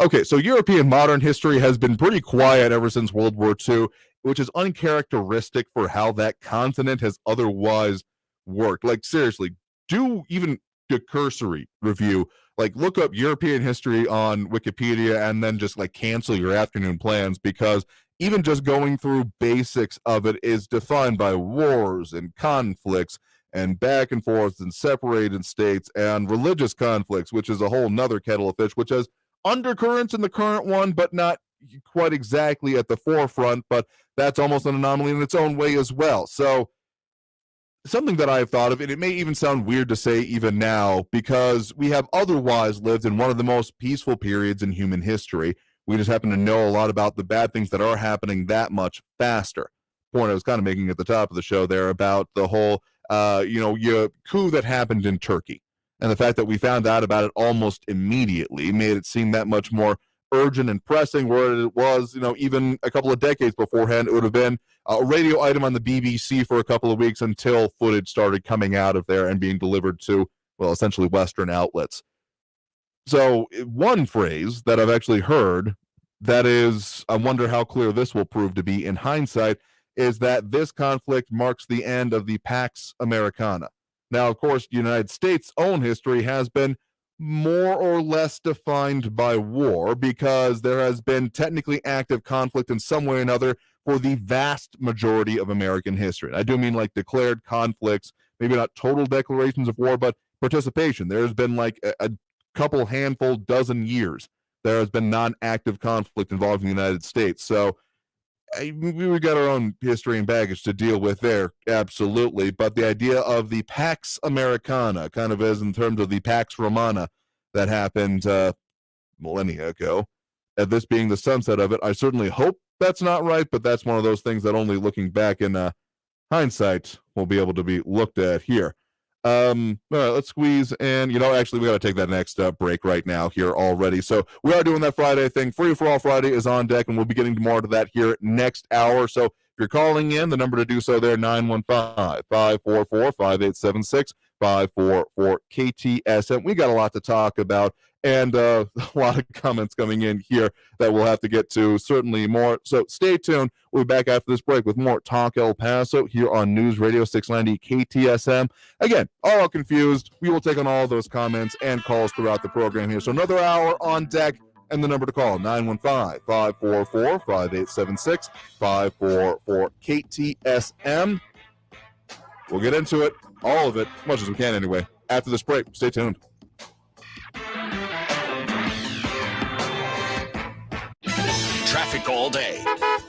okay, so European modern history has been pretty quiet ever since World War II, which is uncharacteristic for how that continent has otherwise worked. Like, seriously, do even a cursory review. Like, look up European history on Wikipedia and then just, like, cancel your afternoon plans, because even just going through basics of it is defined by wars and conflicts and back and forth and separated states and religious conflicts, which is a whole nother kettle of fish, which has undercurrents in the current one, but not quite exactly at the forefront, but that's almost an anomaly in its own way as well. So something that I've thought of, and it may even sound weird to say even now, because we have otherwise lived in one of the most peaceful periods in human history. We just happen to know a lot about the bad things that are happening that much faster. Point I was kind of making at the top of the show there about the whole, coup that happened in Turkey. And the fact that we found out about it almost immediately made it seem that much more urgent and pressing, where it was, even a couple of decades beforehand, it would have been a radio item on the BBC for a couple of weeks until footage started coming out of there and being delivered to, well, essentially Western outlets. So one phrase that I've actually heard that is, I wonder how clear this will prove to be in hindsight, is that this conflict marks the end of the Pax Americana. Now, of course, the United States' own history has been more or less defined by war because there has been technically active conflict in some way or another for the vast majority of American history. I do mean like declared conflicts, maybe not total declarations of war, but participation. There's been like a couple handful, dozen years there has been non-active conflict involving the United States. So we've got our own history and baggage to deal with there, absolutely. But the idea of the Pax Americana, kind of as in terms of the Pax Romana that happened millennia ago, and this being the sunset of it, I certainly hope that's not right, but that's one of those things that only looking back in hindsight will be able to be looked at here. All right, let's squeeze and actually we got to take that next break right now here already. So we are doing that Friday thing. Free for All Friday is on deck, and we'll be getting more to that here next hour. So if you're calling in, the number to do so there, 915-544-5876, 544-KTSM. We got a lot to talk about, and a lot of comments coming in here that we'll have to get to, certainly more. So stay tuned. We'll be back after this break with more Talk El Paso here on News Radio 690 KTSM. Again, all confused. We will take on all those comments and calls throughout the program here. So another hour on deck, and the number to call, 915-544-5876, 544-KTSM. We'll get into it, all of it, as much as we can anyway, after this break. Stay tuned. Traffic all day.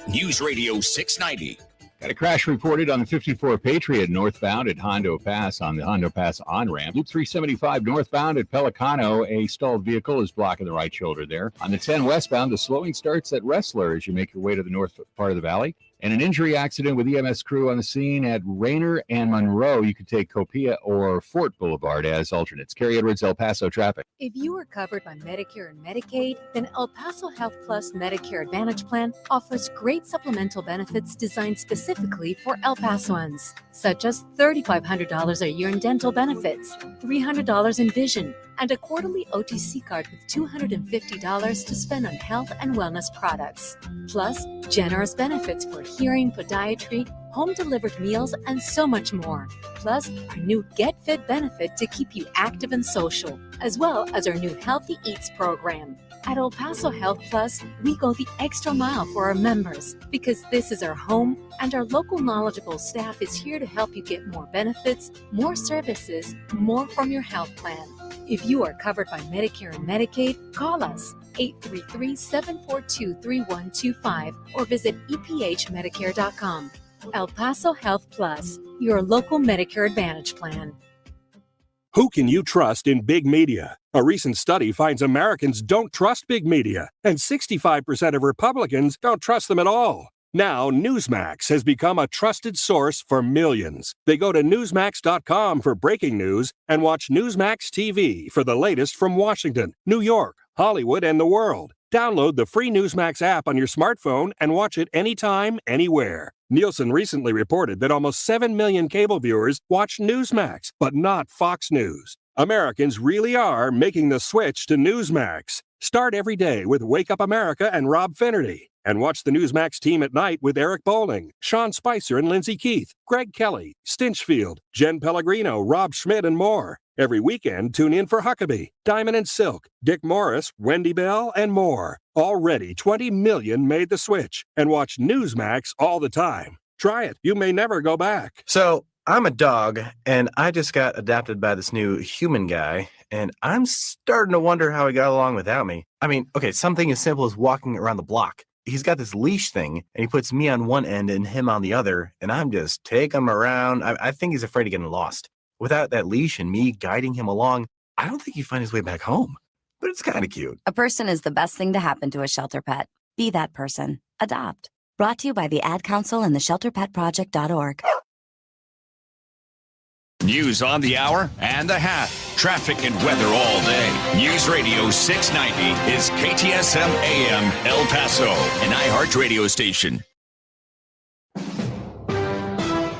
News Radio 690. Got a crash reported on the 54 Patriot northbound at Hondo Pass on the Hondo Pass on-ramp. Loop 375 northbound at Pelicano, a stalled vehicle is blocking the right shoulder there. On the 10 westbound, the slowing starts at Wrestler as you make your way to the north part of the valley. And an injury accident with EMS crew on the scene at Rayner and Monroe. You could take Copia or Fort Boulevard as alternates. Carrie Edwards, El Paso traffic. If you are covered by Medicare and Medicaid, then El Paso Health Plus Medicare Advantage Plan offers great supplemental benefits designed specifically for El Pasoans, such as $3,500 a year in dental benefits, $300 in vision, and a quarterly OTC card with $250 to spend on health and wellness products. Plus, generous benefits for hearing, podiatry, home-delivered meals, and so much more. Plus, our new Get Fit benefit to keep you active and social, as well as our new Healthy Eats program. At El Paso Health Plus, we go the extra mile for our members because this is our home, and our local knowledgeable staff is here to help you get more benefits, more services, more from your health plan. If you are covered by Medicare and Medicaid, call us 833-742-3125 or visit ephmedicare.com. El Paso Health Plus, your local Medicare Advantage plan. Who can you trust in big media? A recent study finds Americans don't trust big media, and 65% of Republicans don't trust them at all. Now, Newsmax has become a trusted source for millions. They go to Newsmax.com for breaking news and watch Newsmax TV for the latest from Washington, New York, Hollywood, and the world. Download the free Newsmax app on your smartphone and watch it anytime, anywhere. Nielsen recently reported that almost 7 million cable viewers watch Newsmax, but not Fox News. Americans really are making the switch to Newsmax. Start every day with Wake Up America and Rob Finnerty. And watch the Newsmax team at night with Eric Bowling, Sean Spicer and Lindsey Keith, Greg Kelly, Stinchfield, Jen Pellegrino, Rob Schmidt, and more. Every weekend, tune in for Huckabee, Diamond and Silk, Dick Morris, Wendy Bell, and more. Already 20 million made the switch and watch Newsmax all the time. Try it. You may never go back. So I'm a dog, and I just got adopted by this new human guy, and I'm starting to wonder how he got along without me. I mean, okay, something as simple as walking around the block. He's got this leash thing, and he puts me on one end and him on the other, and I'm just taking him around. I think he's afraid of getting lost. Without that leash and me guiding him along, I don't think he'd find his way back home. But it's kind of cute. A person is the best thing to happen to a shelter pet. Be that person. Adopt. Brought to you by the Ad Council and the ShelterPetProject.org. News on the hour and a half. Traffic and weather all day. News Radio 690 is KTSM AM El Paso, an iHeart radio station.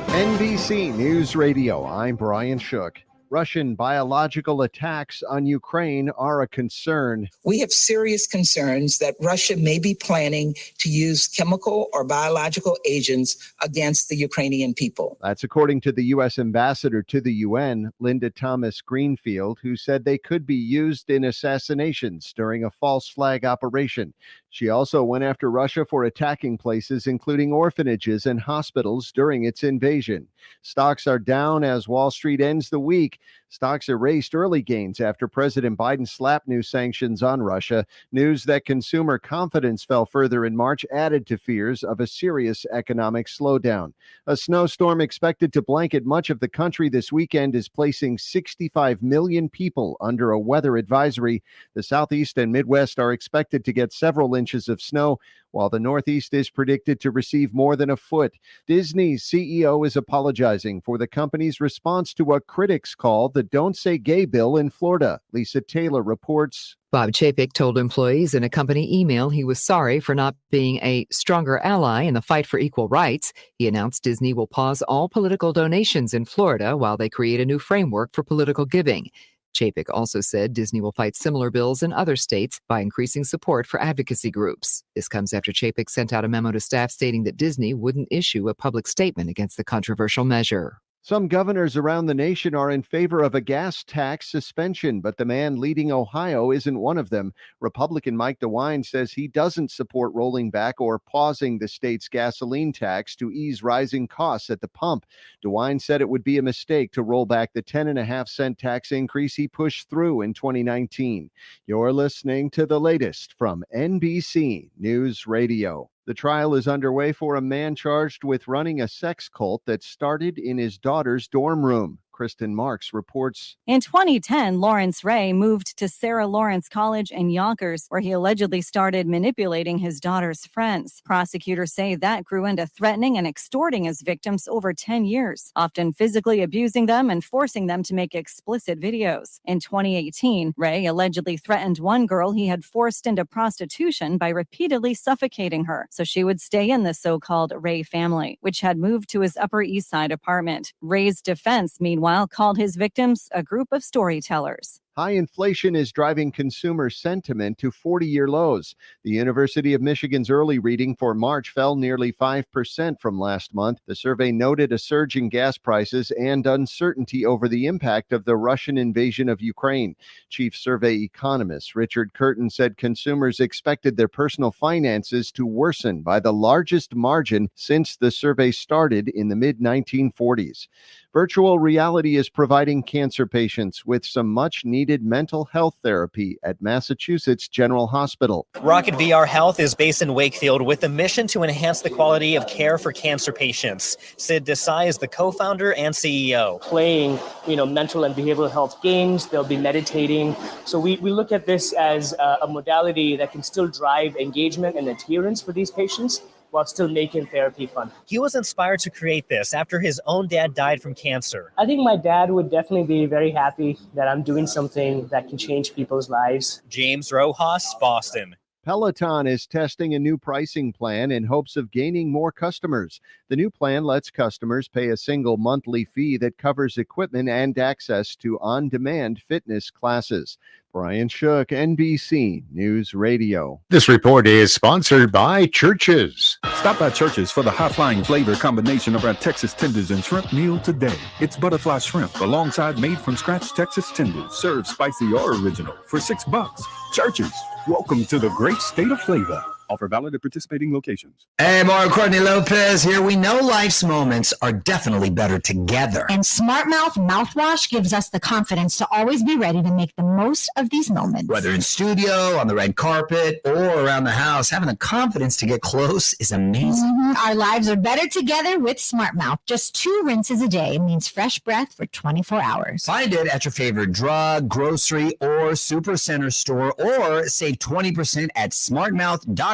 NBC News Radio, I'm Brian Shook. Russian biological attacks on Ukraine are a concern. We have serious concerns that Russia may be planning to use chemical or biological agents against the Ukrainian people. That's according to the U.S. ambassador to the UN, Linda Thomas Greenfield, who said they could be used in assassinations during a false flag operation. She also went after Russia for attacking places, including orphanages and hospitals, during its invasion. Stocks are down as Wall Street ends the week. Stocks erased early gains after President Biden slapped new sanctions on Russia. News that consumer confidence fell further in March added to fears of a serious economic slowdown. A snowstorm expected to blanket much of the country this weekend is placing 65 million people under a weather advisory. The Southeast and Midwest are expected to get several inches of snow, while the Northeast is predicted to receive more than a foot. Disney's CEO is apologizing for the company's response to what critics call the Don't Say Gay bill in Florida. Lisa Taylor reports. Bob Chapek told employees in a company email he was sorry for not being a stronger ally in the fight for equal rights. He announced Disney will pause all political donations in Florida while they create a new framework for political giving. Chapek also said Disney will fight similar bills in other states by increasing support for advocacy groups. This comes after Chapek sent out a memo to staff stating that Disney wouldn't issue a public statement against the controversial measure. Some governors around the nation are in favor of a gas tax suspension, but the man leading Ohio isn't one of them. Republican Mike DeWine says he doesn't support rolling back or pausing the state's gasoline tax to ease rising costs at the pump. DeWine said it would be a mistake to roll back the 10.5-cent tax increase he pushed through in 2019. You're listening to the latest from NBC News Radio. The trial is underway for a man charged with running a sex cult that started in his daughter's dorm room. Kristen Marks reports. In 2010, Lawrence Ray moved to Sarah Lawrence College in Yonkers, where he allegedly started manipulating his daughter's friends. Prosecutors say that grew into threatening and extorting his victims over 10 years, often physically abusing them and forcing them to make explicit videos. In 2018, Ray allegedly threatened one girl he had forced into prostitution by repeatedly suffocating her so she would stay in the so-called Ray family, which had moved to his Upper East Side apartment. Ray's defense, meanwhile, called his victims a group of storytellers. High inflation is driving consumer sentiment to 40-year lows. The University of Michigan's early reading for March fell nearly 5% from last month. The survey noted a surge in gas prices and uncertainty over the impact of the Russian invasion of Ukraine. Chief survey economist Richard Curtin said consumers expected their personal finances to worsen by the largest margin since the survey started in the mid-1940s. Virtual reality is providing cancer patients with some much-needed mental health therapy at Massachusetts General Hospital. Rocket VR Health is based in Wakefield with a mission to enhance the quality of care for cancer patients. Sid Desai is the co-founder and CEO. Playing, mental and behavioral health games, they'll be meditating. So we look at this as a modality that can still drive engagement and adherence for these patients, while still making therapy fun. He was inspired to create this after his own dad died from cancer. I think my dad would definitely be very happy that I'm doing something that can change people's lives. James Rojas, Boston. Peloton is testing a new pricing plan in hopes of gaining more customers. The new plan lets customers pay a single monthly fee that covers equipment and access to on-demand fitness classes. Brian Shook, NBC News Radio. This report is sponsored by Churches. Stop by Churches for the high-flying flavor combination of our Texas tenders and shrimp meal today. It's butterfly shrimp alongside made-from-scratch Texas tenders, served spicy or original for $6. Churches, welcome to the great state of flavor. Offer valid at participating locations. Hey, Mario Courtney Lopez here. We know life's moments are definitely better together. And Smart Mouth mouthwash gives us the confidence to always be ready to make the most of these moments. Whether in studio, on the red carpet, or around the house, having the confidence to get close is amazing. Our lives are better together with Smart Mouth. Just 2 rinses a day means fresh breath for 24 hours. Find it at your favorite drug, grocery, or supercenter store, or save 20% at smartmouth.com/radio.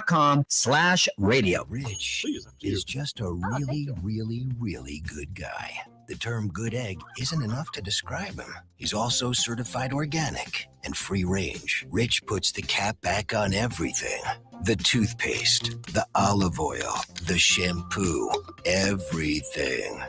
Rich is just a really, really, really good guy. The term good egg isn't enough to describe him. He's also certified organic and free range. Rich puts the cap back on everything. The toothpaste, the olive oil, the shampoo, everything.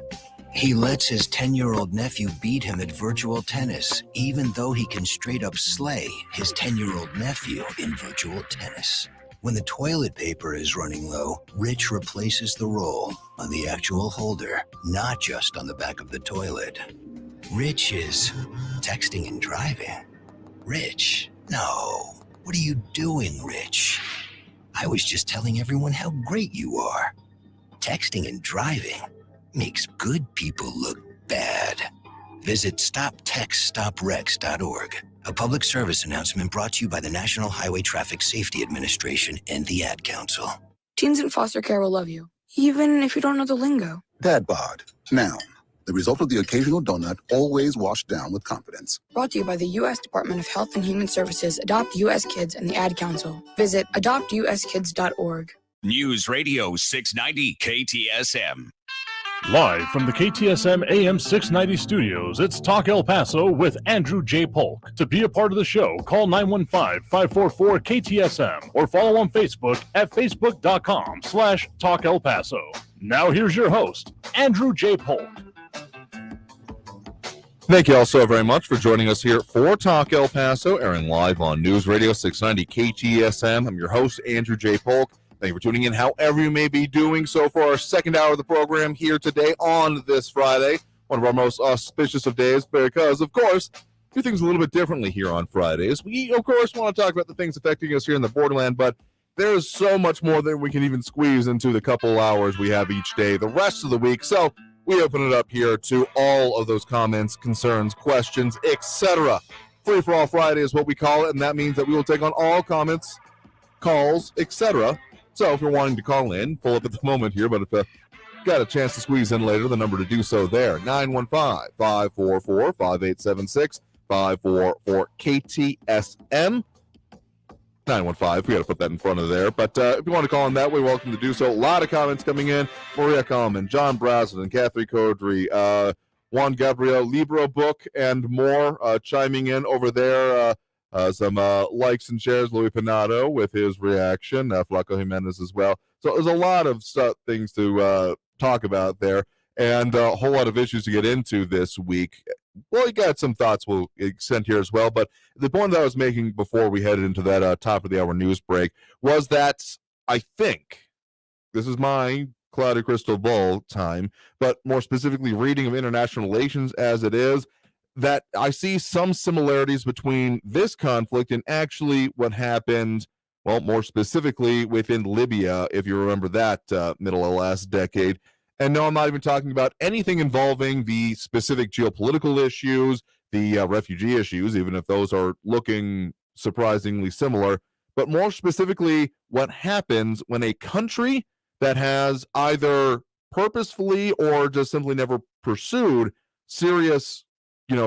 He lets his 10-year-old nephew beat him at virtual tennis, even though he can straight up slay his 10-year-old nephew in virtual tennis. When the toilet paper is running low, Rich replaces the roll on the actual holder, not just on the back of the toilet. Rich is texting and driving. Rich, no. What are you doing, Rich? I was just telling everyone how great you are. Texting and driving makes good people look bad. Visit StopTextStopWrecks.org. A public service announcement brought to you by the National Highway Traffic Safety Administration and the Ad Council. Teens in foster care will love you, even if you don't know the lingo. Dad bod, noun. The result of the occasional donut, always washed down with confidence. Brought to you by the U.S. Department of Health and Human Services, Adopt U.S. Kids, and the Ad Council. Visit adoptuskids.org. News Radio 690 KTSM. Live from the KTSM AM 690 studios, it's Talk El Paso with Andrew J. Polk. To be a part of the show, call 915-544-KTSM or follow on Facebook at facebook.com/Talk El Paso. Now here's your host, Andrew J. Polk. Thank you all so very much for joining us here for Talk El Paso, airing live on News Radio 690 KTSM. I'm your host, Andrew J. Polk. Thank you for tuning in, however you may be doing so, for our second hour of the program here today on this Friday, one of our most auspicious of days, because, of course, do things a little bit differently here on Fridays. We, of course, want to talk about the things affecting us here in the Borderland, but there's so much more that we can even squeeze into the couple hours we have each day the rest of the week. So we open it up here to all of those comments, concerns, questions, etc. Free for all Friday is what we call it, and that means that we will take on all comments, calls, etc. So if you're wanting to call in, pull up at the moment here, but if you got a chance to squeeze in later, the number to do so there, 915-544-5876, 544-KTSM. 915, we got to put that in front of there. But if you want to call in that way, welcome to do so. A lot of comments coming in. Maria Coleman, John Brazelton, Catherine Codry, Juan Gabriel, Libro Book, and more chiming in over there. Some likes and shares. Louis Pinato with his reaction. Flaco Jimenez as well. So there's a lot of things to talk about there, and a whole lot of issues to get into this week. Well, you got some thoughts we'll extend here as well, but the point that I was making before we headed into that top of the hour news break was that I think, this is my cloudy crystal ball time, but more specifically reading of international relations as it is, that I see some similarities between this conflict and actually what happened, well, more specifically within Libya, if you remember that middle of last decade. And no, I'm not even talking about anything involving the specific geopolitical issues, the refugee issues, even if those are looking surprisingly similar, but more specifically what happens when a country that has either purposefully or just simply never pursued serious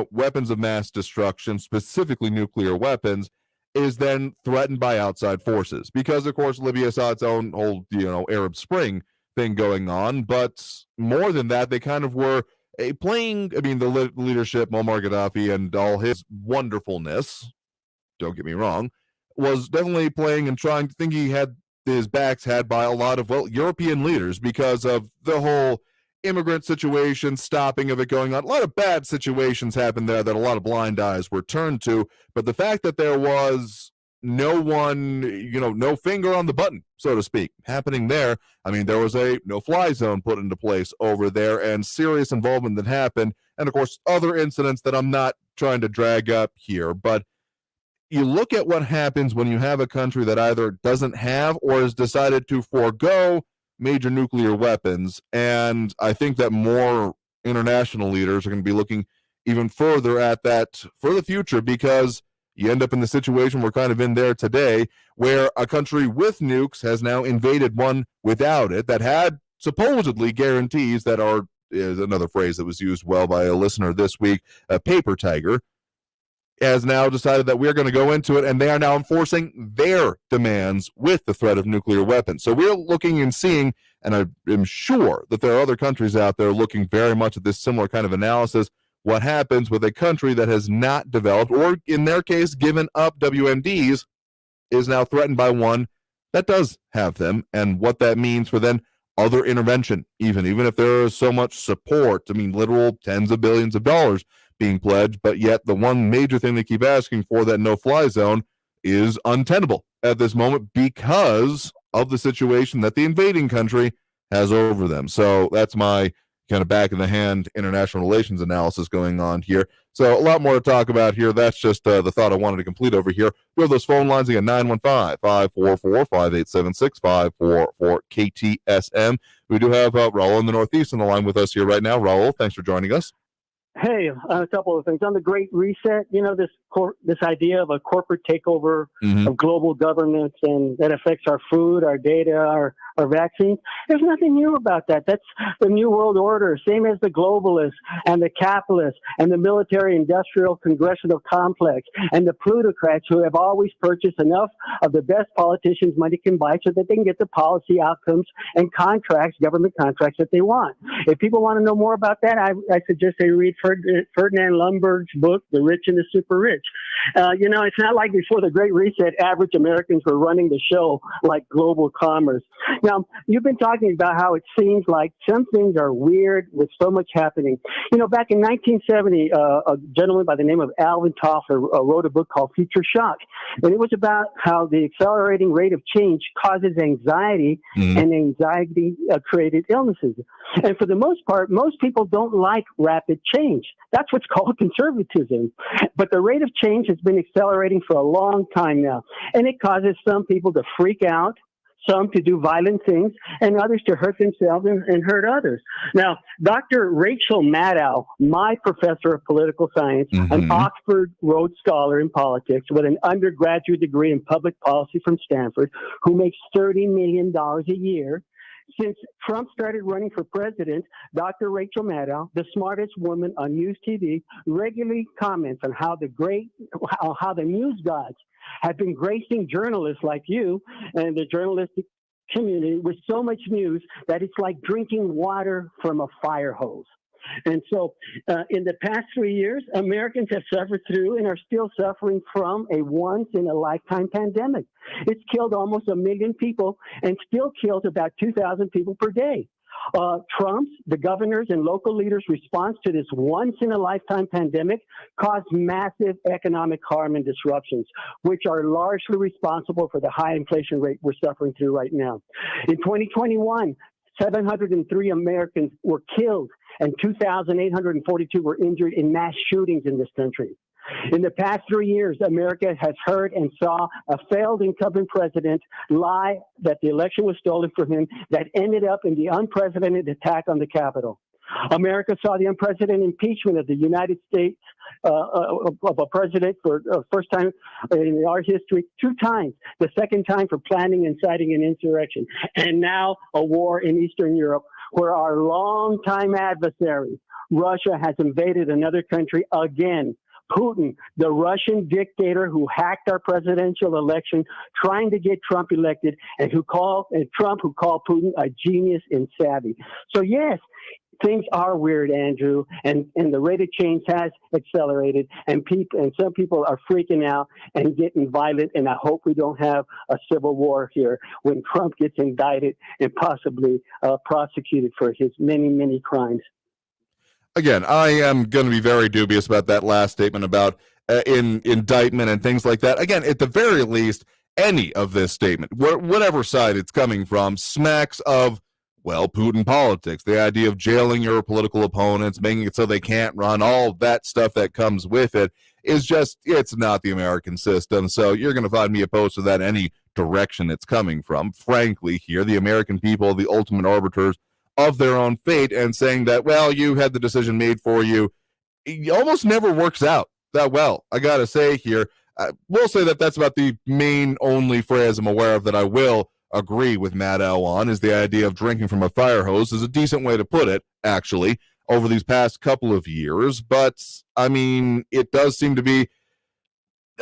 weapons of mass destruction, specifically nuclear weapons, is then threatened by outside forces. Because, of course, Libya saw its own whole, Arab Spring thing going on. But more than that, they kind of were playing, the leadership, Muammar Gaddafi and all his wonderfulness, don't get me wrong, was definitely playing and trying to think he had his backs had by a lot of, European leaders because of the whole immigrant situation, stopping of it going on. A lot of bad situations happened there that a lot of blind eyes were turned to, but the fact that there was no one, no finger on the button, so to speak, happening there, there was a no-fly zone put into place over there and serious involvement that happened, and of course other incidents that I'm not trying to drag up here, but you look at what happens when you have a country that either doesn't have or has decided to forego major nuclear weapons, and I think that more international leaders are going to be looking even further at that for the future, because you end up in the situation we're kind of in there today, where a country with nukes has now invaded one without it, that had supposedly guarantees that are, is another phrase that was used well by a listener this week, a paper tiger, has now decided that we're going to go into it, and they are now enforcing their demands with the threat of nuclear weapons. So we're looking and seeing, and I am sure that there are other countries out there looking very much at this similar kind of analysis, what happens with a country that has not developed, or in their case, given up WMDs, is now threatened by one that does have them, and what that means for then other intervention, even if there is so much support. I mean, literal tens of billions of dollars being pledged, but yet the one major thing they keep asking for, that no-fly zone, is untenable at this moment because of the situation that the invading country has over them. So that's my kind of back in the hand international relations analysis going on here. So a lot more to talk about here. That's just the thought I wanted to complete over here. We have those phone lines again, 915-544-5876, 544-KTSM. We do have Raul in the Northeast on the line with us here right now. Raul, thanks for joining us. Hey, a couple of things. On the Great Reset, this idea of a corporate takeover of global governance and that affects our food, our data, our vaccines. There's nothing new about that. That's the New World Order, same as the globalists and the capitalists and the military-industrial congressional complex and the plutocrats who have always purchased enough of the best politicians money can buy so that they can get the policy outcomes and contracts, government contracts that they want. If people want to know more about that, I suggest they read Ferdinand Lumberg's book, The Rich and the Super Rich. It's not like before the Great Reset, average Americans were running the show like global commerce. Now, you've been talking about how it seems like some things are weird with so much happening. Back in 1970, a gentleman by the name of Alvin Toffler wrote a book called Future Shock. And it was about how the accelerating rate of change causes anxiety and anxiety-created illnesses. And for the most part, most people don't like rapid change. That's what's called conservatism. But the rate of change has been accelerating for a long time now. And it causes some people to freak out, some to do violent things, and others to hurt themselves and hurt others. Now, Dr. Rachel Maddow, my professor of political science, an Oxford Rhodes Scholar in politics with an undergraduate degree in public policy from Stanford, who makes $30 million a year. Since Trump started running for president, Dr. Rachel Maddow, the smartest woman on News TV, regularly comments on how the news gods have been gracing journalists like you and the journalistic community with so much news that it's like drinking water from a fire hose. And so in the past 3 years, Americans have suffered through and are still suffering from a once-in-a-lifetime pandemic. It's killed almost 1 million people and still kills about 2,000 people per day. Trump's, the governors, and local leaders' response to this once-in-a-lifetime pandemic caused massive economic harm and disruptions, which are largely responsible for the high inflation rate we're suffering through right now. In 2021, 703 Americans were killed and 2,842 were injured in mass shootings in this country. In the past 3 years, America has heard and saw a failed incumbent president lie that the election was stolen from him that ended up in the unprecedented attack on the Capitol. America saw the unprecedented impeachment of the United States of a president for the first time in our history 2 times, the second time for planning and inciting an insurrection, and now a war in Eastern Europe where our longtime adversary, Russia, has invaded another country again. Putin, the Russian dictator who hacked our presidential election, trying to get Trump elected, and Trump who called Putin a genius and savvy. So yes, things are weird, Andrew, and the rate of change has accelerated, and some people are freaking out and getting violent, and I hope we don't have a civil war here when Trump gets indicted and possibly prosecuted for his many, many crimes. Again, I am going to be very dubious about that last statement about indictment and things like that. Again, at the very least, any of this statement, whatever side it's coming from, smacks of, well, Putin politics, the idea of jailing your political opponents, making it so they can't run, all that stuff that comes with it is just, it's not the American system. So you're going to find me opposed to that any direction it's coming from. Frankly, here, the American people, the ultimate arbiters of their own fate, and saying that, well, you had the decision made for you, it almost never works out that well. I got to say here, we'll say that that's about the main only phrase I'm aware of that I will agree with Maddow on, is the idea of drinking from a fire hose is a decent way to put it, actually, over these past couple of years. But, I mean, it does seem to be,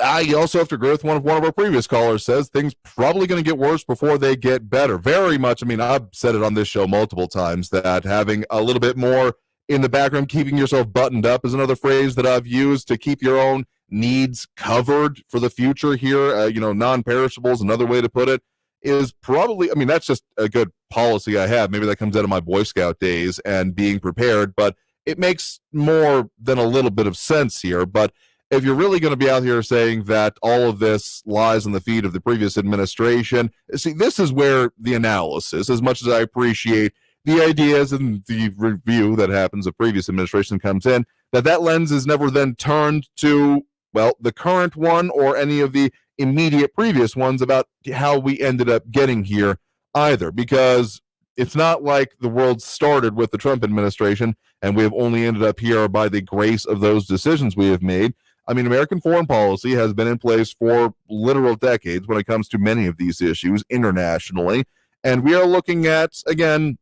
I also have to agree with one of our previous callers says things probably going to get worse before they get better. Very much, I mean, I've said it on this show multiple times that having a little bit more in the background, keeping yourself buttoned up is another phrase that I've used to keep your own needs covered for the future here. Non-perishable is another way to put it. is probably, I mean, that's just a good policy I have. Maybe that comes out of my Boy Scout days and being prepared, but it makes more than a little bit of sense here. But if you're really going to be out here saying that all of this lies in the feet of the previous administration, see, this is where the analysis, as much as I appreciate the ideas and the review that happens of previous administration comes in, that lens is never then turned to, well, the current one or any of the immediate previous ones about how we ended up getting here either, because it's not like the world started with the Trump administration and we have only ended up here by the grace of those decisions we have made. I mean, American foreign policy has been in place for literal decades when it comes to many of these issues internationally, and we are looking at, again,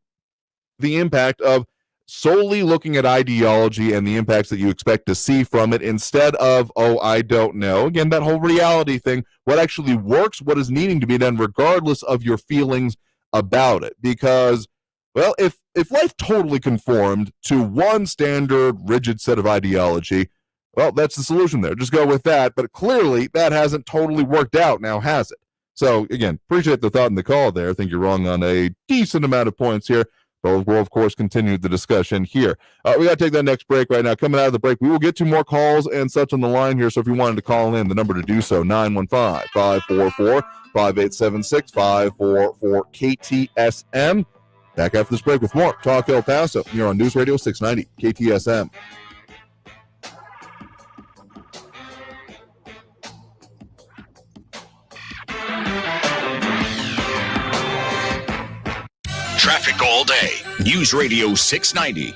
the impact of solely looking at ideology and the impacts that you expect to see from it instead of, oh, I don't know. Again, that whole reality thing, what actually works, what is needing to be done, regardless of your feelings about it. Because, well, if life totally conformed to one standard, rigid set of ideology, well, that's the solution there. Just go with that. But clearly, that hasn't totally worked out now, has it? So, again, appreciate the thought and the call there. I think you're wrong on a decent amount of points here. But we'll, of course, continue the discussion here. We got to take that next break right now. Coming out of the break, we will get to more calls and such on the line here. So if you wanted to call in, the number to do so, 915-544-5876-544-KTSM. Back after this break with more Talk El Paso here on News Radio 690 KTSM. Traffic all day. News Radio 690.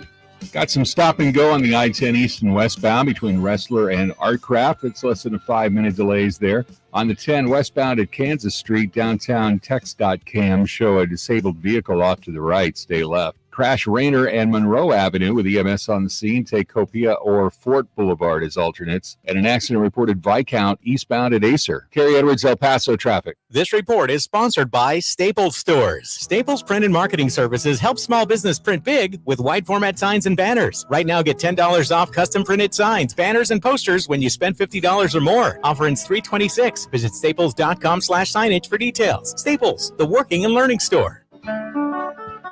Got some stop and go on the I-10 east and westbound between Wrestler and Artcraft. It's less than a 5-minute delays there. On the 10 westbound at Kansas Street, downtown Text.cam show a disabled vehicle off to the right. Stay left. Crash Rayner and Monroe Avenue with EMS on the scene. Take Copia or Fort Boulevard as alternates. And an accident reported Viscount eastbound at Acer. Kerry Edwards, El Paso traffic. This report is sponsored by Staples Stores. Staples Print and Marketing Services help small business print big with wide format signs and banners. Right now, get $10 off custom printed signs, banners, and posters when you spend $50 or more. Offer ends 3/26. Visit staples.com/signage for details. Staples, the working and learning store.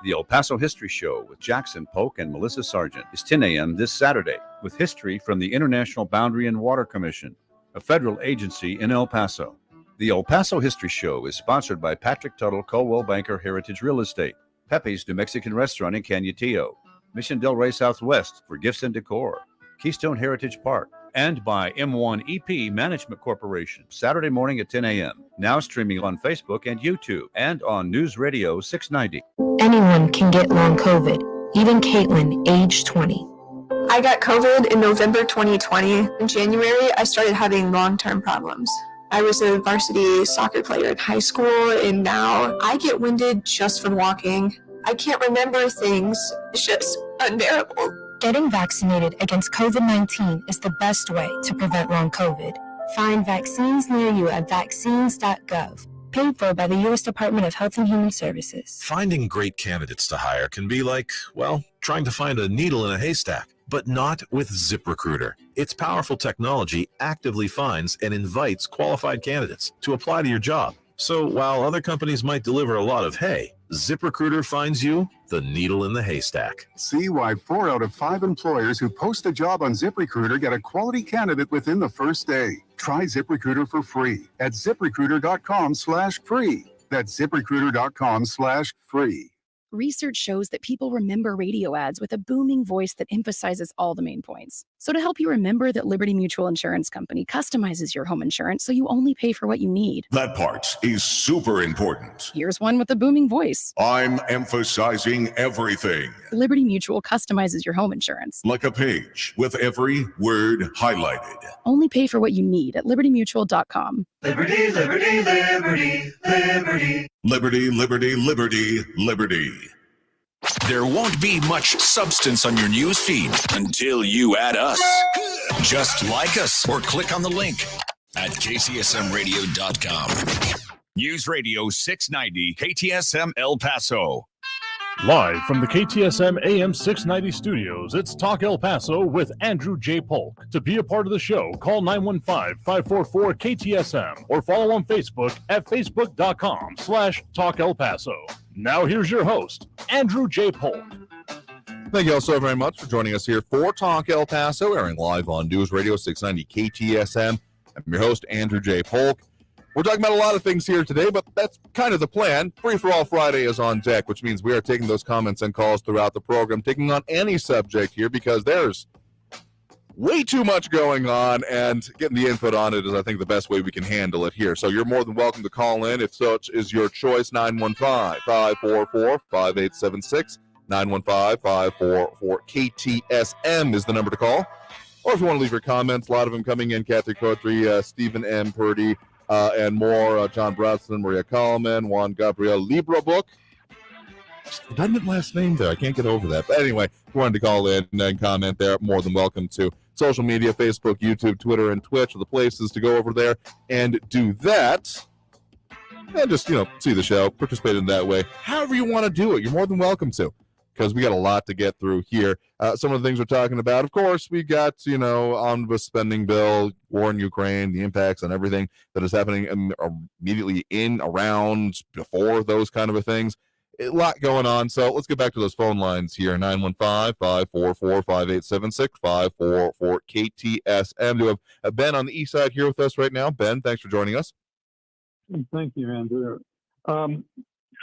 The El Paso History Show with Jackson Polk and Melissa Sargent is 10 a.m. this Saturday with history from the International Boundary and Water Commission, a federal agency in El Paso. The El Paso History Show is sponsored by Patrick Tuttle, Coldwell Banker Heritage Real Estate, Pepe's New Mexican Restaurant in Cañutillo, Mission Del Rey Southwest for gifts and decor, Keystone Heritage Park, and by M1EP Management Corporation, Saturday morning at 10 a.m. Now streaming on Facebook and YouTube and on News Radio 690. Anyone can get long COVID, even Caitlin, age 20. I got COVID in November 2020. In January, I started having long-term problems. I was a varsity soccer player in high school, and now I get winded just from walking. I can't remember things. It's just unbearable. Getting vaccinated against COVID-19 is the best way to prevent long COVID. Find vaccines near you at vaccines.gov. Paid for by the U.S. Department of Health and Human Services. Finding great candidates to hire can be like, well, trying to find a needle in a haystack, but not with ZipRecruiter. Its powerful technology actively finds and invites qualified candidates to apply to your job. So while other companies might deliver a lot of hay, ZipRecruiter finds you the needle in the haystack. See why 4 out of 5 employers who post a job on ZipRecruiter get a quality candidate within the first day. Try ZipRecruiter for free at ZipRecruiter.com/free. That's ZipRecruiter.com/free. Research shows that people remember radio ads with a booming voice that emphasizes all the main points. So to help you remember that Liberty Mutual Insurance Company customizes your home insurance so you only pay for what you need. That part is super important. Here's one with a booming voice. I'm emphasizing everything. Liberty Mutual customizes your home insurance. Like a page with every word highlighted. Only pay for what you need at libertymutual.com. Liberty, liberty, liberty, liberty. Liberty, liberty, liberty, liberty. There won't be much substance on your news feed until you add us. Just like us or click on the link at ktsmradio.com. News Radio 690 KTSM El Paso. Live from the KTSM AM 690 studios, it's Talk El Paso with Andrew J. Polk. To be a part of the show, call 915-544-KTSM or follow on Facebook at facebook.com/Talk El Paso. Now here's your host, Andrew J. Polk. Thank you all so very much for joining us here for Talk El Paso, airing live on News Radio 690 KTSM. I'm your host, Andrew J. Polk. We're talking about a lot of things here today, but that's kind of the plan. Free for All Friday is on deck, which means we are taking those comments and calls throughout the program, taking on any subject here because there's way too much going on, and getting the input on it is, I think, the best way we can handle it here. So you're more than welcome to call in if such is your choice. 915-544-5876. 915-544-KTSM is the number to call. Or if you want to leave your comments, a lot of them coming in. Kathy Cotry, Stephen M. Purdy, and more. John Bradson, Maria Coleman, Juan Gabriel Librebook. Redundant last name there. I can't get over that. But anyway, if you wanted to call in and comment there, more than welcome to. Social media, Facebook, YouTube, Twitter, and Twitch are the places to go over there and do that. And just, see the show, participate in that way. However you want to do it, you're more than welcome to. Because we got a lot to get through here. Some of the things we're talking about, of course, we got, omnibus spending bill, war in Ukraine, the impacts on everything that is happening immediately in, around, before those kind of things. A lot going on. So let's get back to those phone lines here. 915-544-5876, 544-KTSM. We have Ben on the east side here with us right now. Ben, thanks for joining us. Thank you, Andrew. I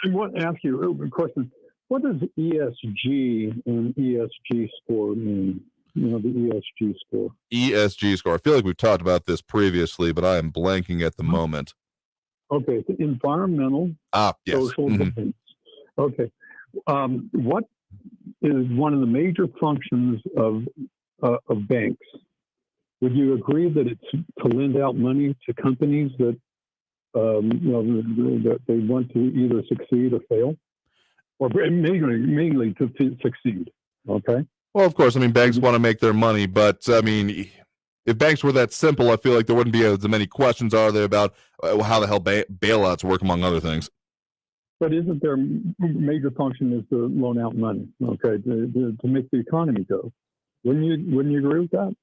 want to ask you a question. What does ESG and ESG score mean? The ESG score. ESG score. I feel like we've talked about this previously, but I am blanking at the moment. Okay, environmental, social defense. Okay. What is one of the major functions of banks? Would you agree that it's to lend out money to companies that that they want to either succeed or fail? Or mainly to succeed, okay? Well, of course, banks want to make their money, but, if banks were that simple, I feel like there wouldn't be as many questions, are there, about how the hell bailouts work, among other things. But isn't their major function is to loan out money, okay, to make the economy go? Wouldn't you agree with that?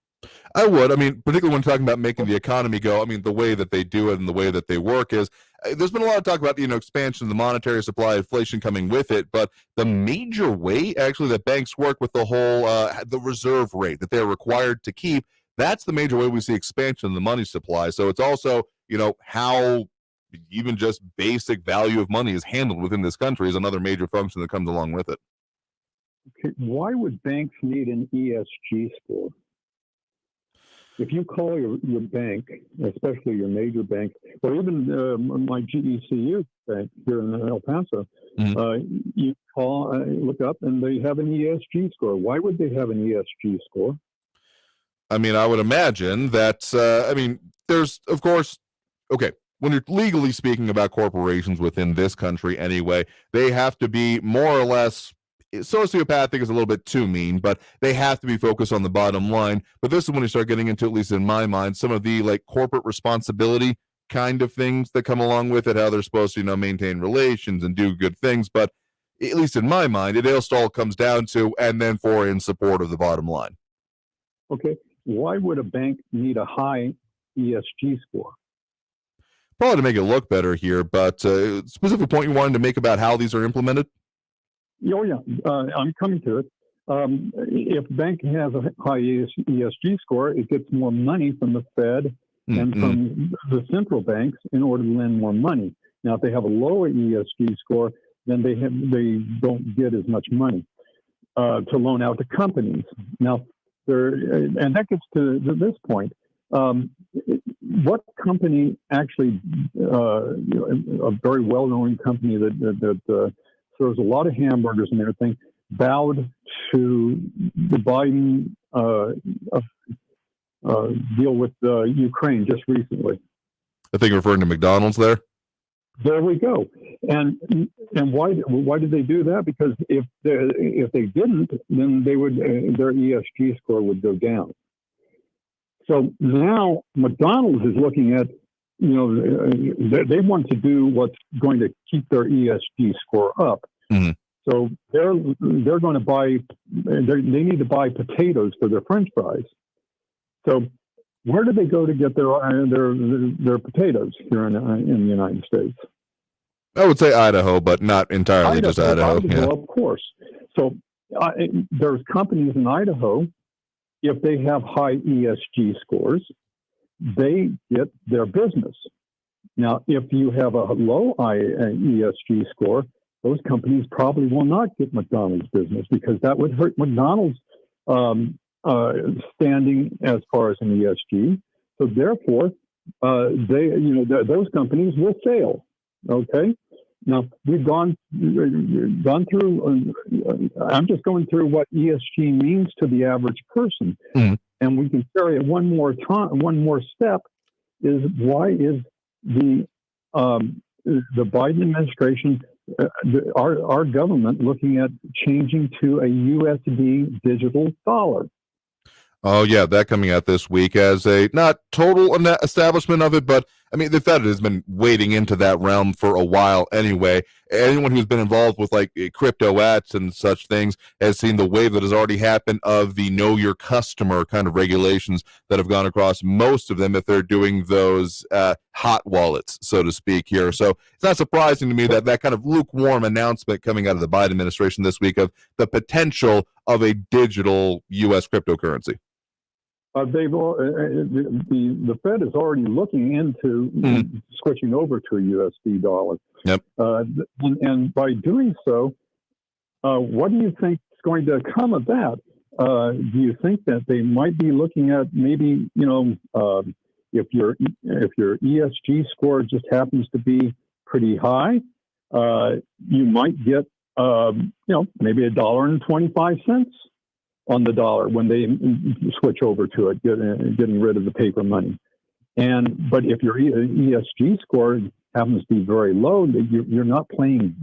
I would. Particularly when talking about making the economy go, the way that they do it and the way that they work is, there's been a lot of talk about, expansion of the monetary supply, inflation coming with it, but the major way, actually, that banks work with the whole, the reserve rate that they're required to keep, that's the major way we see expansion of the money supply. So it's also, how even just basic value of money is handled within this country is another major function that comes along with it. Okay. Why would banks need an ESG score? If you call your bank, especially your major bank, or even my GECU bank here in El Paso, you call, look up, and they have an ESG score. Why would they have an ESG score? I would imagine that, there's, of course, okay, when you're legally speaking about corporations within this country anyway, they have to be more or less, sociopathic is a little bit too mean, but they have to be focused on the bottom line. But this is when you start getting into, at least in my mind, some of the corporate responsibility kind of things that come along with it, how they're supposed to, maintain relations and do good things. But at least in my mind, it all comes down to, and then for in support of the bottom line. Okay. Why would a bank need a high ESG score? Probably to make it look better here, but specific point you wanted to make about how these are implemented? Oh, yeah. I'm coming to it. If a bank has a high ESG score, it gets more money from the Fed and from the central banks in order to lend more money. Now, if they have a lower ESG score, then they don't get as much money to loan out to companies. Now, and that gets to this point. What company actually, a very well-known company that serves a lot of hamburgers and everything, bowed to the Biden deal with Ukraine just recently? I think you're referring to McDonald's there. There we go. And why did they do that? Because if they didn't, then they would their ESG score would go down. So now McDonald's is looking at, they want to do what's going to keep their ESG score up. So they're going to buy. They need to buy potatoes for their French fries. So where do they go to get their potatoes here in the United States? I would say Idaho, but not entirely just Idaho. Yeah. Of course. So there's companies in Idaho. If they have high ESG scores, they get their business. Now, if you have a low ESG score, those companies probably will not get McDonald's business because that would hurt McDonald's standing as far as an ESG. So therefore, those companies will fail. Okay. Now we've gone through. I'm just going through what ESG means to the average person, and we can carry it one more step. Is why is the Biden administration, our government, looking at changing to a USD digital dollar? Oh, yeah, that coming out this week as a not total establishment of it, but I mean, the Fed has been wading into that realm for a while anyway. Anyone who's been involved with like crypto-ats and such things has seen the wave that has already happened of the know your customer kind of regulations that have gone across most of them if they're doing those hot wallets, so to speak here. So it's not surprising to me that that kind of lukewarm announcement coming out of the Biden administration this week of the potential of a digital U.S. cryptocurrency. The Fed is already looking into switching over to a USD dollar. Yep. And by doing so, what do you think is going to come of that? Do you think that they might be looking at maybe, if your ESG score just happens to be pretty high, you might get maybe $1.25 on the dollar when they switch over to it, getting rid of the paper money. But if your ESG score happens to be very low, you're not playing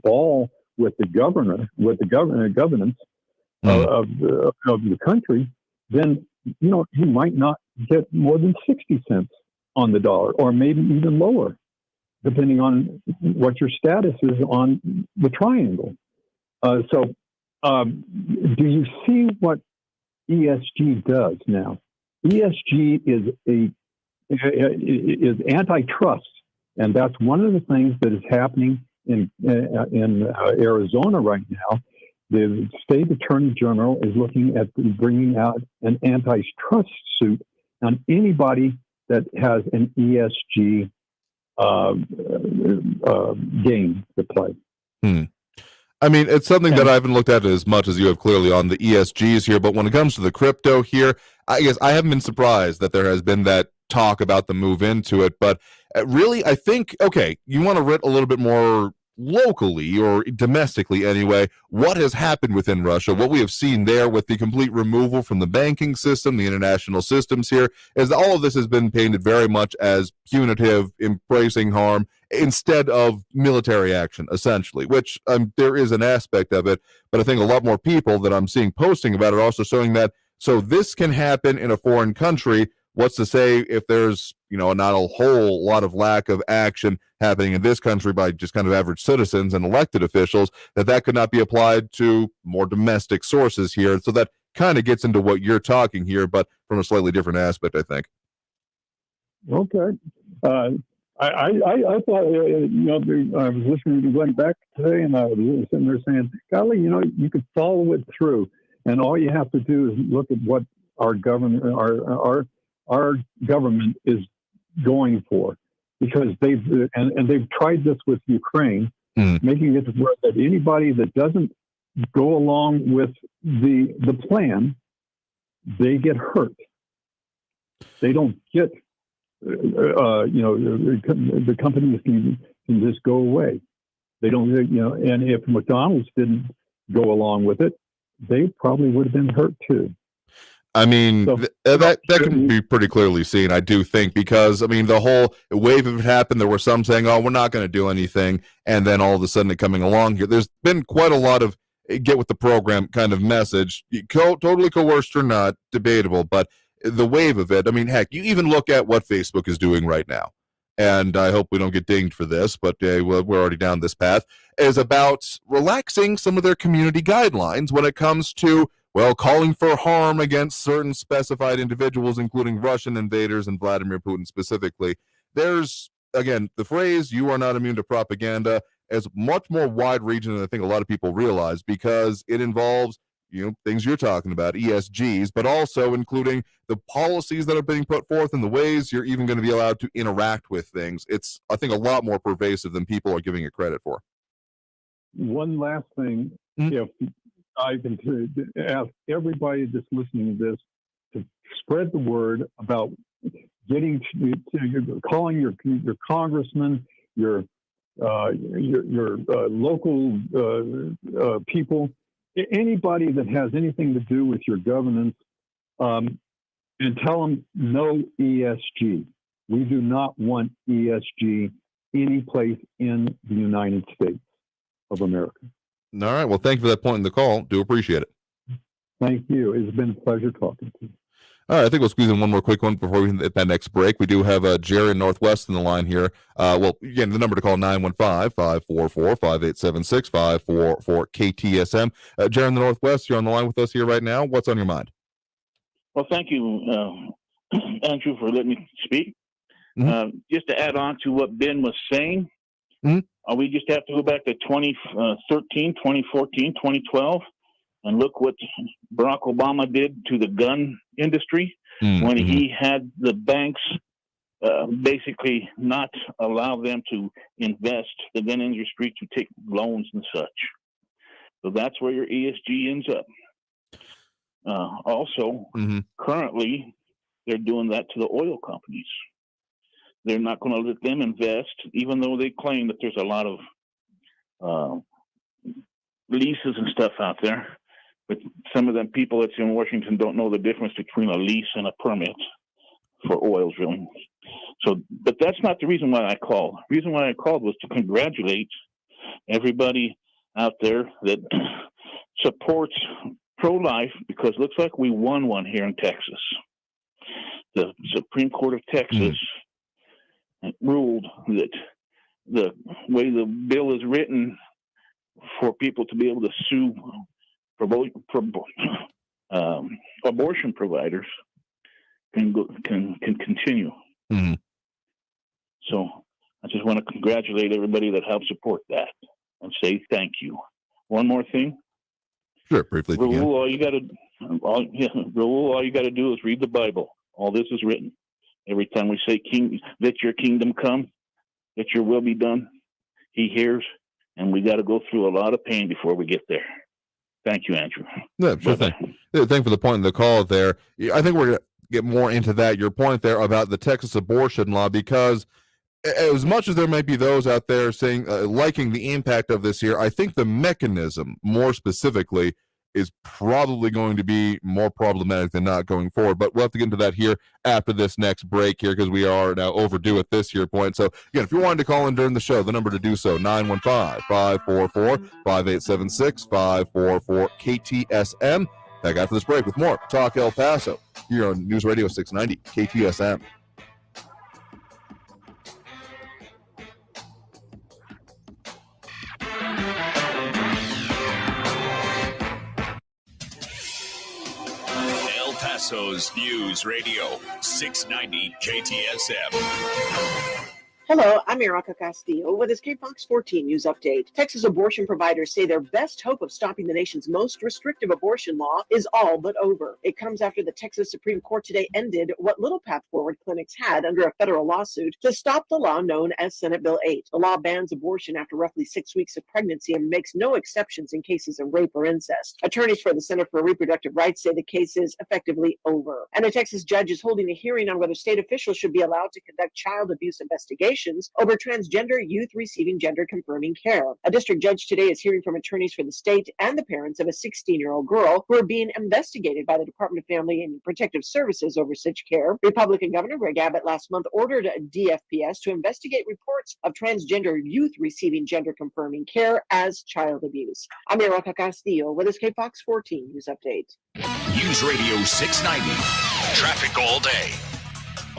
ball with the governance of the country, then you might not get more than 60 cents on the dollar, or maybe even lower, depending on what your status is on the triangle. Do you see what ESG does now? ESG is antitrust, and that's one of the things that is happening in Arizona right now. The state attorney general is looking at bringing out an antitrust suit on anybody that has an ESG game to play. I mean, it's something that I haven't looked at as much as you have clearly on the ESGs here, but when it comes to the crypto here, I guess I haven't been surprised that there has been that talk about the move into it. But really, I think, okay, you want to read a little bit more locally or domestically anyway, what has happened within Russia, what we have seen there with the complete removal from the banking system, the international systems here, is that all of this has been painted very much as punitive, embracing harm, instead of military action, essentially, which there is an aspect of it, but I think a lot more people that I'm seeing posting about it are also showing that, so this can happen in a foreign country. What's to say if there's, not a whole lot of lack of action happening in this country by just kind of average citizens and elected officials, that could not be applied to more domestic sources here. So that kind of gets into what you're talking here, but from a slightly different aspect, I think. Okay. I thought, I was listening to Glenn Beck today, and I was sitting there saying, golly, you could follow it through, and all you have to do is look at what our government, our government is going for, because they've tried this with Ukraine, making it where that anybody that doesn't go along with the plan, they get hurt. They don't get. The companies can just go away. They don't, and if McDonald's didn't go along with it, they probably would have been hurt too. I mean, that can be pretty clearly seen, I do think, because, the whole wave of it happened, there were some saying, oh, we're not going to do anything, and then all of a sudden it coming along here. There's been quite a lot of get with the program kind of message, totally coerced or not, debatable, but the wave of it, heck, you even look at what Facebook is doing right now. and I hope we don't get dinged for this, but we're already down this path, is about relaxing some of their community guidelines when it comes to, well, calling for harm against certain specified individuals, including Russian invaders and Vladimir Putin specifically. There's, again, the phrase, "you are not immune to propaganda," is much more wide region than I think a lot of people realize, because it involves, things you're talking about, ESGs, but also including the policies that are being put forth and the ways you're even going to be allowed to interact with things. It's, I think, a lot more pervasive than people are giving it credit for. One last thing, if I can ask everybody that's listening to this to spread the word about getting calling your congressman, your local people, anybody that has anything to do with your governance, and tell them no ESG. We do not want ESG any place in the United States of America. All right. Well, thank you for that point in the call. Do appreciate it. Thank you. It's been a pleasure talking to you. All right, I think we'll squeeze in one more quick one before we hit that next break. We do have Jerry in Northwest in the line here. Well, again, the number to call, 915-544-5876, 544-KTSM. Jerry in the Northwest, you're on the line with us here right now. What's on your mind? Well, thank you, Andrew, for letting me speak. Just to add on to what Ben was saying, we just have to go back to 2013, 2014, 2012. And look what Barack Obama did to the gun industry when he had the banks basically not allow them to invest, the gun industry to take loans and such. So that's where your ESG ends up. Also, currently, they're doing that to the oil companies. They're not going to let them invest, even though they claim that there's a lot of leases and stuff out there. But some of them people that's in Washington don't know the difference between a lease and a permit for oil drilling. So, but that's not the reason why I called. The reason why I called was to congratulate everybody out there that supports pro-life, because it looks like we won one here in Texas. The Supreme Court of Texas ruled that the way the bill is written for people to be able to sue abortion providers can continue. So I just want to congratulate everybody that helped support that and say thank you. One more thing. Sure, briefly. Raul, all you got to do is read the Bible. All this is written. Every time we say, "King, let your kingdom come, let your will be done," He hears, and we got to go through a lot of pain before we get there. Thank you, Andrew. Yeah, sure thing. Thank you for the point in the call there. I think we're going to get more into that, your point there about the Texas abortion law, because as much as there might be those out there saying, liking the impact of this here, I think the mechanism, more specifically, is probably going to be more problematic than not going forward. But we'll have to get into that here after this next break here, because we are now overdue at this here point. So, again, if you wanted to call in during the show, the number to do so, 915-544-5876, 544-KTSM. Back after this break with more Talk El Paso here on News Radio 690 KTSM. El Paso's News Radio 690 KTSM. Hello, I'm Erica Castillo with this KFOX 14 News Update. Texas abortion providers say their best hope of stopping the nation's most restrictive abortion law is all but over. It comes after the Texas Supreme Court today ended what little path forward clinics had under a federal lawsuit to stop the law known as Senate Bill 8. The law bans abortion after roughly 6 weeks of pregnancy and makes no exceptions in cases of rape or incest. Attorneys for the Center for Reproductive Rights say the case is effectively over. And a Texas judge is holding a hearing on whether state officials should be allowed to conduct child abuse investigations over transgender youth receiving gender-confirming care. A district judge today is hearing from attorneys for the state and the parents of a 16-year-old girl who are being investigated by the Department of Family and Protective Services over such care. Republican Governor Greg Abbott last month ordered DFPS to investigate reports of transgender youth receiving gender-confirming care as child abuse. I'm Erica Castillo with this KFOX 14 News Update. News Radio 690. Traffic all day.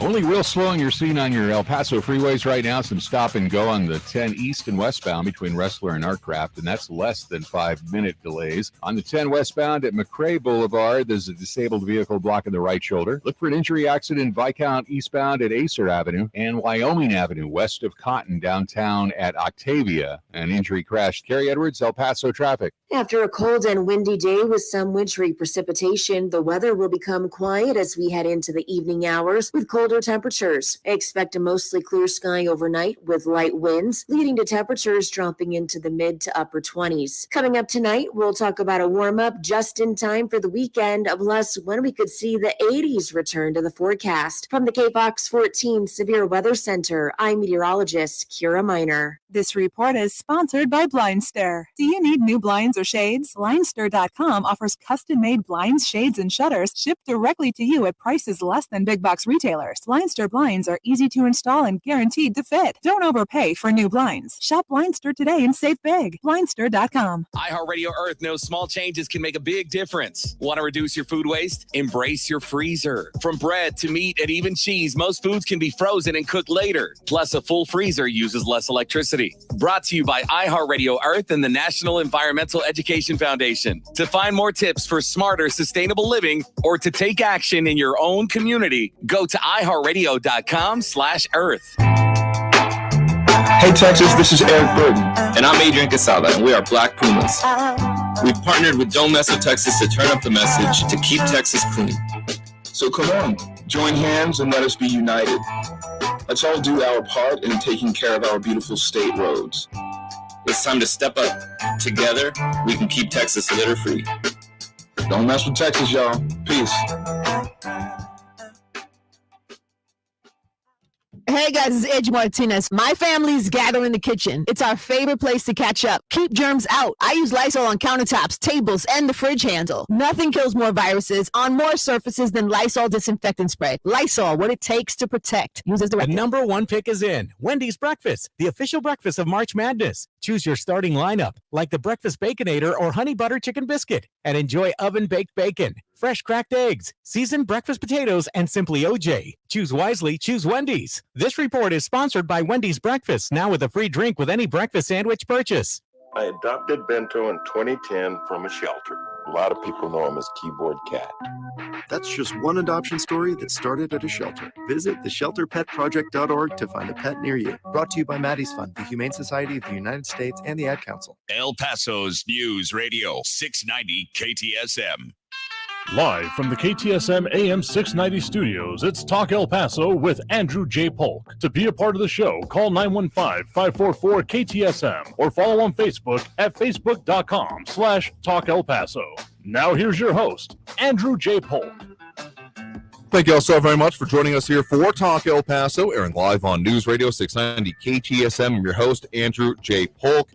Only real slowing you're seeing on your El Paso freeways right now. Some stop and go on the 10 east and westbound between Wrestler and Artcraft, and that's less than 5-minute delays. On the 10 westbound at McRae Boulevard, there's a disabled vehicle blocking the right shoulder. Look for an injury accident in Viscount eastbound at Acer Avenue and Wyoming Avenue west of Cotton downtown at Octavia. An injury crashed. Carrie Edwards, El Paso traffic. After a cold and windy day with some wintry precipitation, the weather will become quiet as we head into the evening hours with colder temperatures. Expect a mostly clear sky overnight with light winds, leading to temperatures dropping into the mid to upper 20s. Coming up tonight, we'll talk about a warm-up just in time for the weekend, plus when we could see the 80s return to the forecast. From the KFOX 14 Severe Weather Center, I'm meteorologist Kira Miner. This report is sponsored by BlindStare. Do you need new blinds or shades? BlindStare.com offers custom-made blinds, shades, and shutters shipped directly to you at prices less than big box retailers. BlindStare blinds are easy to install and guaranteed to fit. Don't overpay for new blinds. Shop BlindStare today and save big. BlindStare.com. iHeartRadio Earth knows small changes can make a big difference. Want to reduce your food waste? Embrace your freezer. From bread to meat and even cheese, most foods can be frozen and cooked later. Plus, a full freezer uses less electricity. Brought to you by iHeartRadio Earth and the National Environmental Education Foundation. To find more tips for smarter, sustainable living or to take action in your own community, go to iHeartRadio.com/Earth. Hey Texas, this is Eric Burton. And I'm Adrian Casala, and we are Black Pumas. We've partnered with Don't Mess with Texas to turn up the message to keep Texas clean. So come on, join hands and let us be united. Let's all do our part in taking care of our beautiful state roads. It's time to step up. Together, we can keep Texas litter-free. Don't mess with Texas, y'all. Peace. Hey guys, it's Edge Martinez. My family's gathering in the kitchen. It's our favorite place to catch up. Keep germs out. I use Lysol on countertops, tables, and the fridge handle. Nothing kills more viruses on more surfaces than Lysol disinfectant spray. Lysol, what it takes to protect. Use as directed. The number one pick is in Wendy's Breakfast, the official breakfast of March Madness. Choose your starting lineup, like the Breakfast Baconator or Honey Butter Chicken Biscuit, and enjoy oven-baked bacon, fresh cracked eggs, seasoned breakfast potatoes, and Simply OJ. Choose wisely, choose Wendy's. This report is sponsored by Wendy's Breakfast, now with a free drink with any breakfast sandwich purchase. I adopted Bento in 2010 from a shelter. A lot of people know him as Keyboard Cat. That's just one adoption story that started at a shelter. Visit theshelterpetproject.org to find a pet near you. Brought to you by Maddie's Fund, the Humane Society of the United States, and the Ad Council. El Paso's News Radio 690 KTSM. Live from the KTSM AM 690 studios, it's Talk El Paso with Andrew J. Polk. To be a part of the show, call 915-544-KTSM or follow on Facebook at facebook.com/Talk El Paso. Now here's your host, Andrew J. Polk. Thank you all so very much for joining us here for Talk El Paso, airing live on News Radio 690 KTSM. I'm your host, Andrew J. Polk.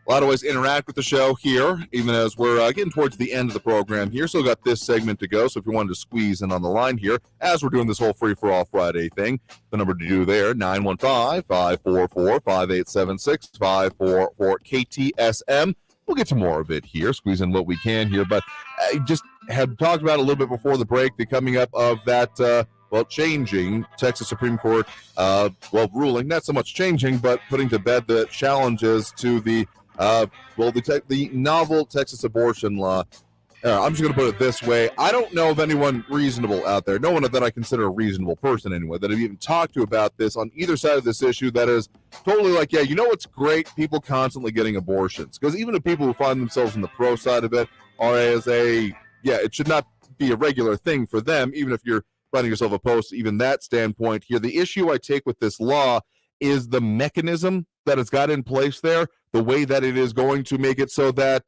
A lot of ways to interact with the show here, even as we're getting towards the end of the program here. Still got this segment to go, so if you wanted to squeeze in on the line here, as we're doing this whole free-for-all Friday thing, the number to do there, 915-544-5876, 544-KTSM. We'll get to more of it here, squeeze in what we can here, but I just had talked about a little bit before the break, the coming up of that, changing Texas Supreme Court, ruling, not so much changing, but putting to bed the challenges to the novel Texas abortion law. I'm just going to put it this way. I don't know of anyone reasonable out there, no one that I consider a reasonable person anyway, that I've even talked to about this on either side of this issue that is totally like, yeah, you know what's great? People constantly getting abortions. Because even the people who find themselves on the pro side of it are it should not be a regular thing for them, even if you're finding yourself opposed to even that standpoint here. The issue I take with this law is the mechanism that it's got in place there, the way that it is going to make it so that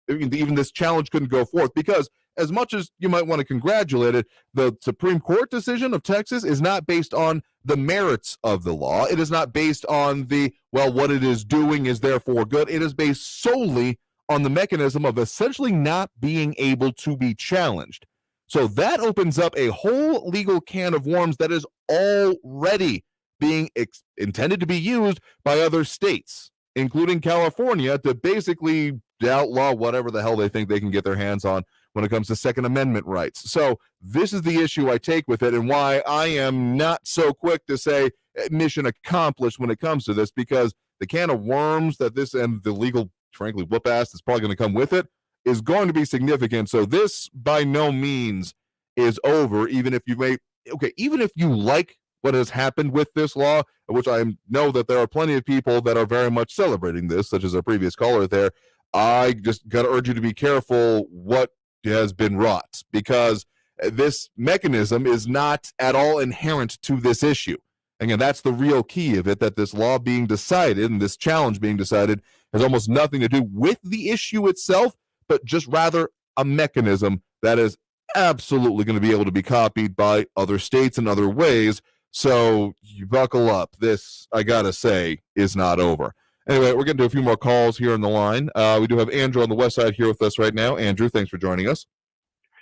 even this challenge couldn't go forth. Because as much as you might want to congratulate it, the Supreme Court decision of Texas is not based on the merits of the law. It is not based on what it is doing is therefore good. It is based solely on the mechanism of essentially not being able to be challenged. So that opens up a whole legal can of worms that is already being intended to be used by other states, including California, to basically outlaw whatever the hell they think they can get their hands on when it comes to Second Amendment rights. So this is the issue I take with it, and why I am not so quick to say mission accomplished when it comes to this, because the can of worms that this and the legal, frankly, whoop ass that's probably going to come with it is going to be significant. So this by no means is over, even if you like what has happened with this law, which I know that there are plenty of people that are very much celebrating this, such as our previous caller there. I just got to urge you to be careful what has been wrought, because this mechanism is not at all inherent to this issue. Again, that's the real key of it, that this law being decided and this challenge being decided has almost nothing to do with the issue itself, but just rather a mechanism that is absolutely going to be able to be copied by other states in other ways. So you buckle up. This, I got to say, is not over. Anyway, we're getting to a few more calls here on the line. We do have Andrew on the west side here with us right now. Andrew, thanks for joining us.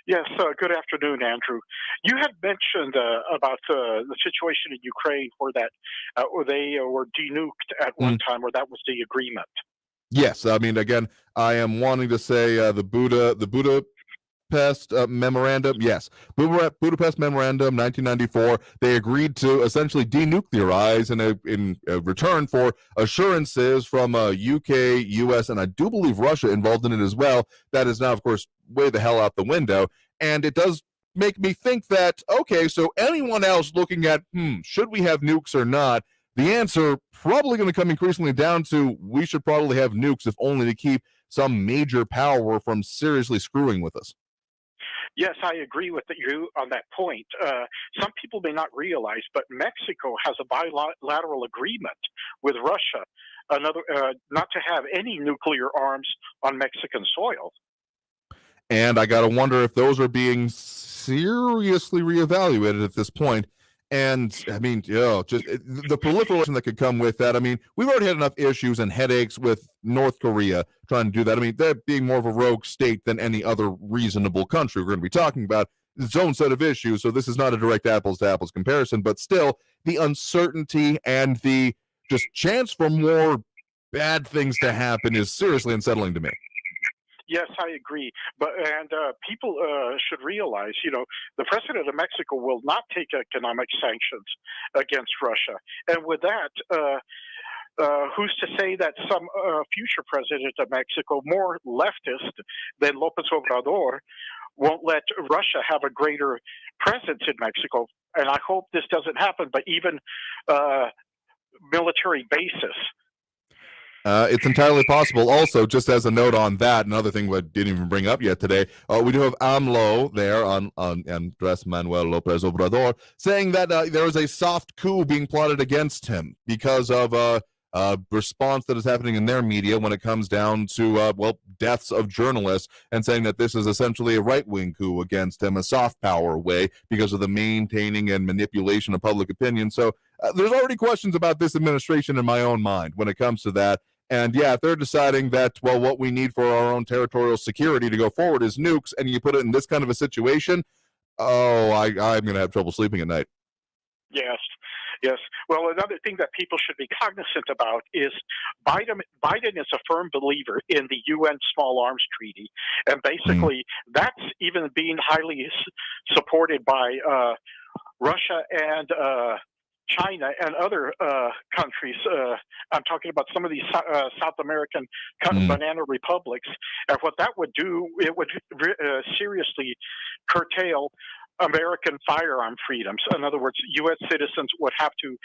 Yes, good afternoon, Andrew. You had mentioned about the situation in Ukraine where that they were denuked at one time, or that was the agreement. Yes, I mean, again, I am wanting to say the Budapest Memorandum. Yes, Budapest Memorandum, 1994. They agreed to essentially denuclearize in return for assurances from UK, US, and I do believe Russia involved in it as well. That is now, of course, way the hell out the window. And it does make me think that, okay, so anyone else looking at, should we have nukes or not? The answer probably going to come increasingly down to we should probably have nukes, if only to keep some major power from seriously screwing with us. Yes, I agree with you on that point. Some people may not realize, but Mexico has a bilateral agreement with Russia, not to have any nuclear arms on Mexican soil. And I got to wonder if those are being seriously reevaluated at this point. And I mean, just the proliferation that could come with that. I mean, we've already had enough issues and headaches with North Korea trying to do that. I mean, they're being more of a rogue state than any other reasonable country we're going to be talking about. Its own set of issues. So this is not a direct apples to apples comparison, but still the uncertainty and the just chance for more bad things to happen is seriously unsettling to me. Yes, I agree. And people should realize, the president of Mexico will not take economic sanctions against Russia. And with that, who's to say that some future president of Mexico, more leftist than López Obrador, won't let Russia have a greater presence in Mexico? And I hope this doesn't happen, but even military bases. It's entirely possible. Also, just as a note on that, another thing we didn't even bring up yet today, we do have AMLO there on Andrés Manuel López Obrador saying that there is a soft coup being plotted against him because of a response that is happening in their media when it comes down to, deaths of journalists, and saying that this is essentially a right-wing coup against him, a soft power way, because of the maintaining and manipulation of public opinion. So there's already questions about this administration in my own mind when it comes to that. And yeah, if they're deciding that, what we need for our own territorial security to go forward is nukes, and you put it in this kind of a situation, I'm going to have trouble sleeping at night. Yes. Well, another thing that people should be cognizant about is Biden is a firm believer in the UN Small Arms Treaty. And basically, that's even being highly supported by Russia and China and other countries. I'm talking about some of these South American banana republics. And what that would do, it would seriously curtail American firearm freedoms. In other words, U.S. citizens would have to,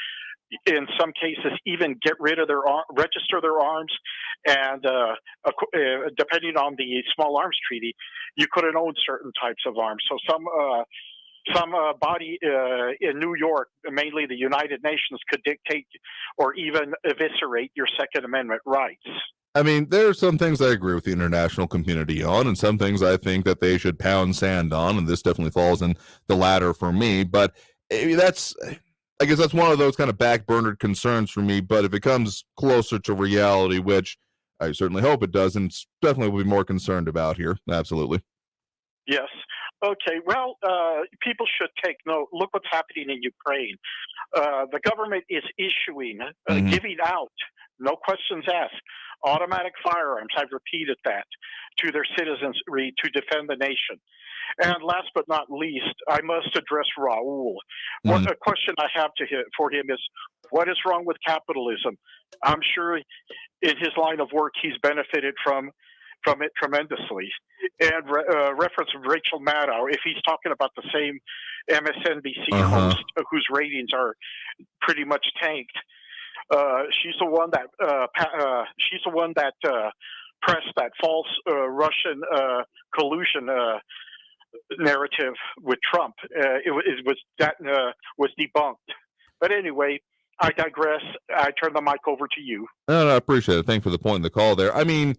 in some cases, even get rid of register their arms. And depending on the Small Arms Treaty, you couldn't own certain types of arms. So some body in New York, mainly the United Nations, could dictate or even eviscerate your Second Amendment rights. I mean, there are some things I agree with the international community on, and some things I think that they should pound sand on, and this definitely falls in the latter for me. But I guess that's one of those kind of back-burnered concerns for me. But if it comes closer to reality, which I certainly hope it doesn't, definitely will be more concerned about here. Absolutely. Yes. Okay, well, people should take note. Look what's happening in Ukraine. The government is issuing, giving out, no questions asked, automatic firearms, I've repeated that, to their citizenry to defend the nation. And last but not least, I must address Raul. One a question I have for him is, what is wrong with capitalism? I'm sure in his line of work he's benefited from it tremendously. And reference of Rachel Maddow, if he's talking about the same MSNBC host whose ratings are pretty much tanked, she's the one that pressed that false Russian collusion narrative with Trump. That was debunked. But anyway, I digress. I turn the mic over to you. No, I appreciate it. Thanks for the point in the call there. I mean,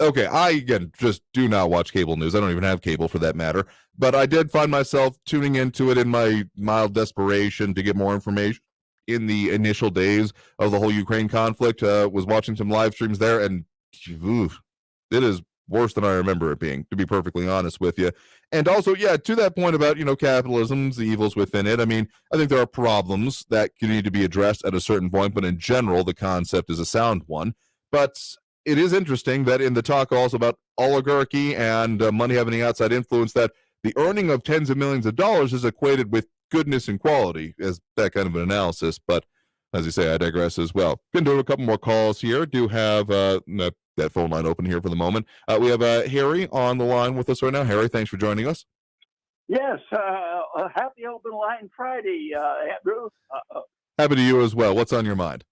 okay, I, again, just do not watch cable news. I don't even have cable for that matter. But I did find myself tuning into it in my mild desperation to get more information in the initial days of the whole Ukraine conflict. Was watching some live streams there, and it is worse than I remember it being, to be perfectly honest with you. And also, yeah, to that point about, capitalism, the evils within it, I mean, I think there are problems that need to be addressed at a certain point, but in general, the concept is a sound one. But it is interesting that in the talk also about oligarchy and money having an outside influence, that the earning of tens of millions of dollars is equated with goodness and quality as that kind of an analysis. But as you say, I digress as well. Going to do a couple more calls here. Do have that phone line open here for the moment. We have Harry on the line with us right now. Harry, thanks for joining us. Yes, a happy open line Friday, Andrew. Happy to you as well. What's on your mind?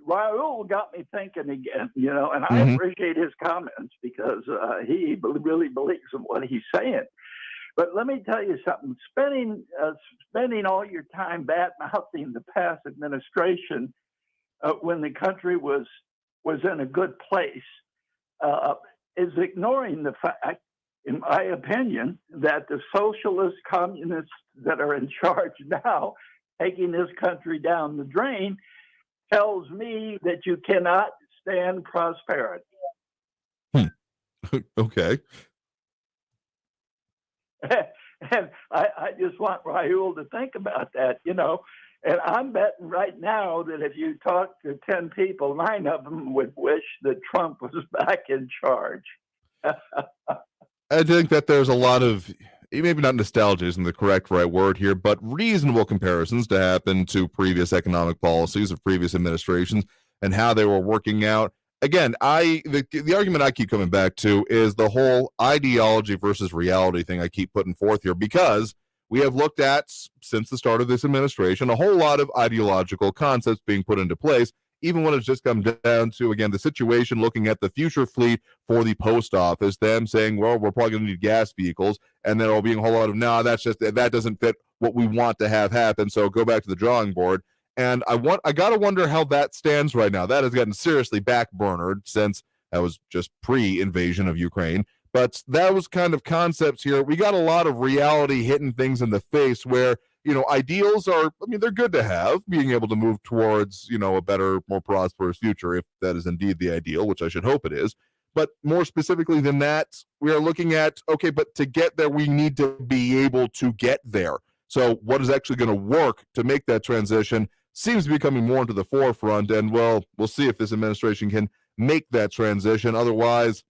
Raul got me thinking again, and I appreciate his comments because he really believes in what he's saying. But let me tell you something. Spending all your time bad-mouthing the past administration when the country was in a good place is ignoring the fact, in my opinion, that the socialist communists that are in charge now, taking this country down the drain, tells me that you cannot stand prosperity. Okay. And I just want Raul to think about that, And I'm betting right now that if you talk to 10 people, 9 of them would wish that Trump was back in charge. I think that there's a lot of, maybe not nostalgia isn't the correct right word here, but reasonable comparisons to happen to previous economic policies of previous administrations and how they were working out. Again, the argument I keep coming back to is the whole ideology versus reality thing I keep putting forth here, because we have looked at, since the start of this administration, a whole lot of ideological concepts being put into place, even when it's just come down to, again, the situation, looking at the future fleet for the post office, them saying, well, we're probably going to need gas vehicles, and then all being a whole lot of, no, that doesn't fit what we want to have happen, so go back to the drawing board. And I got to wonder how that stands right now. That has gotten seriously backburnered since that was just pre-invasion of Ukraine. But that was kind of concepts here. We got a lot of reality hitting things in the face where, ideals are, they're good to have, being able to move towards, a better, more prosperous future, if that is indeed the ideal, which I should hope it is. But more specifically than that, we are looking at, okay, but to get there, we need to be able to get there. So what is actually going to work to make that transition seems to be coming more into the forefront. And, well, we'll see if this administration can make that transition. Otherwise,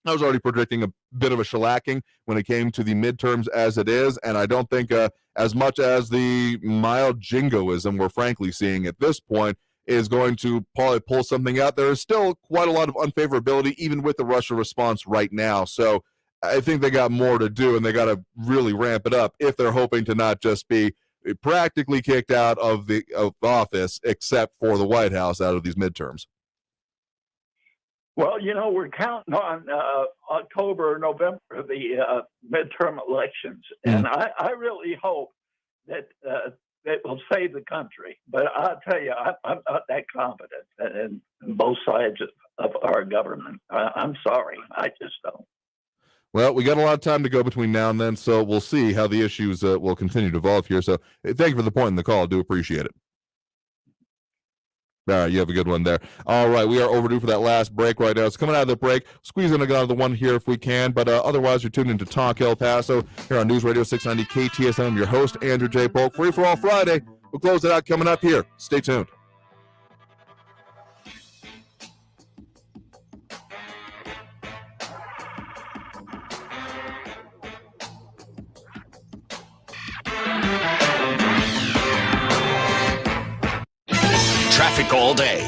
I was already predicting a bit of a shellacking when it came to the midterms as it is, and I don't think as much as the mild jingoism we're frankly seeing at this point is going to probably pull something out. There is still quite a lot of unfavorability, even with the Russia response right now. So I think they got more to do, and they got to really ramp it up if they're hoping to not just be practically kicked out of office, except for the White House, out of these midterms. Well, we're counting on October or November, the midterm elections. And I really hope that it will save the country. But I'll tell you, I'm not that confident in both sides of our government. I'm sorry. I just don't. Well, we got a lot of time to go between now and then, so we'll see how the issues will continue to evolve here. So thank you for the point in the call. I do appreciate it. All right, you have a good one there. All right, we are overdue for that last break right now. It's coming out of the break. Squeeze in another one here if we can, but otherwise you're tuned into Talk El Paso here on News Radio 690 KTSM. Your host, Andrew J. Polk. Free for All Friday. We'll close it out coming up here. Stay tuned. traffic all day.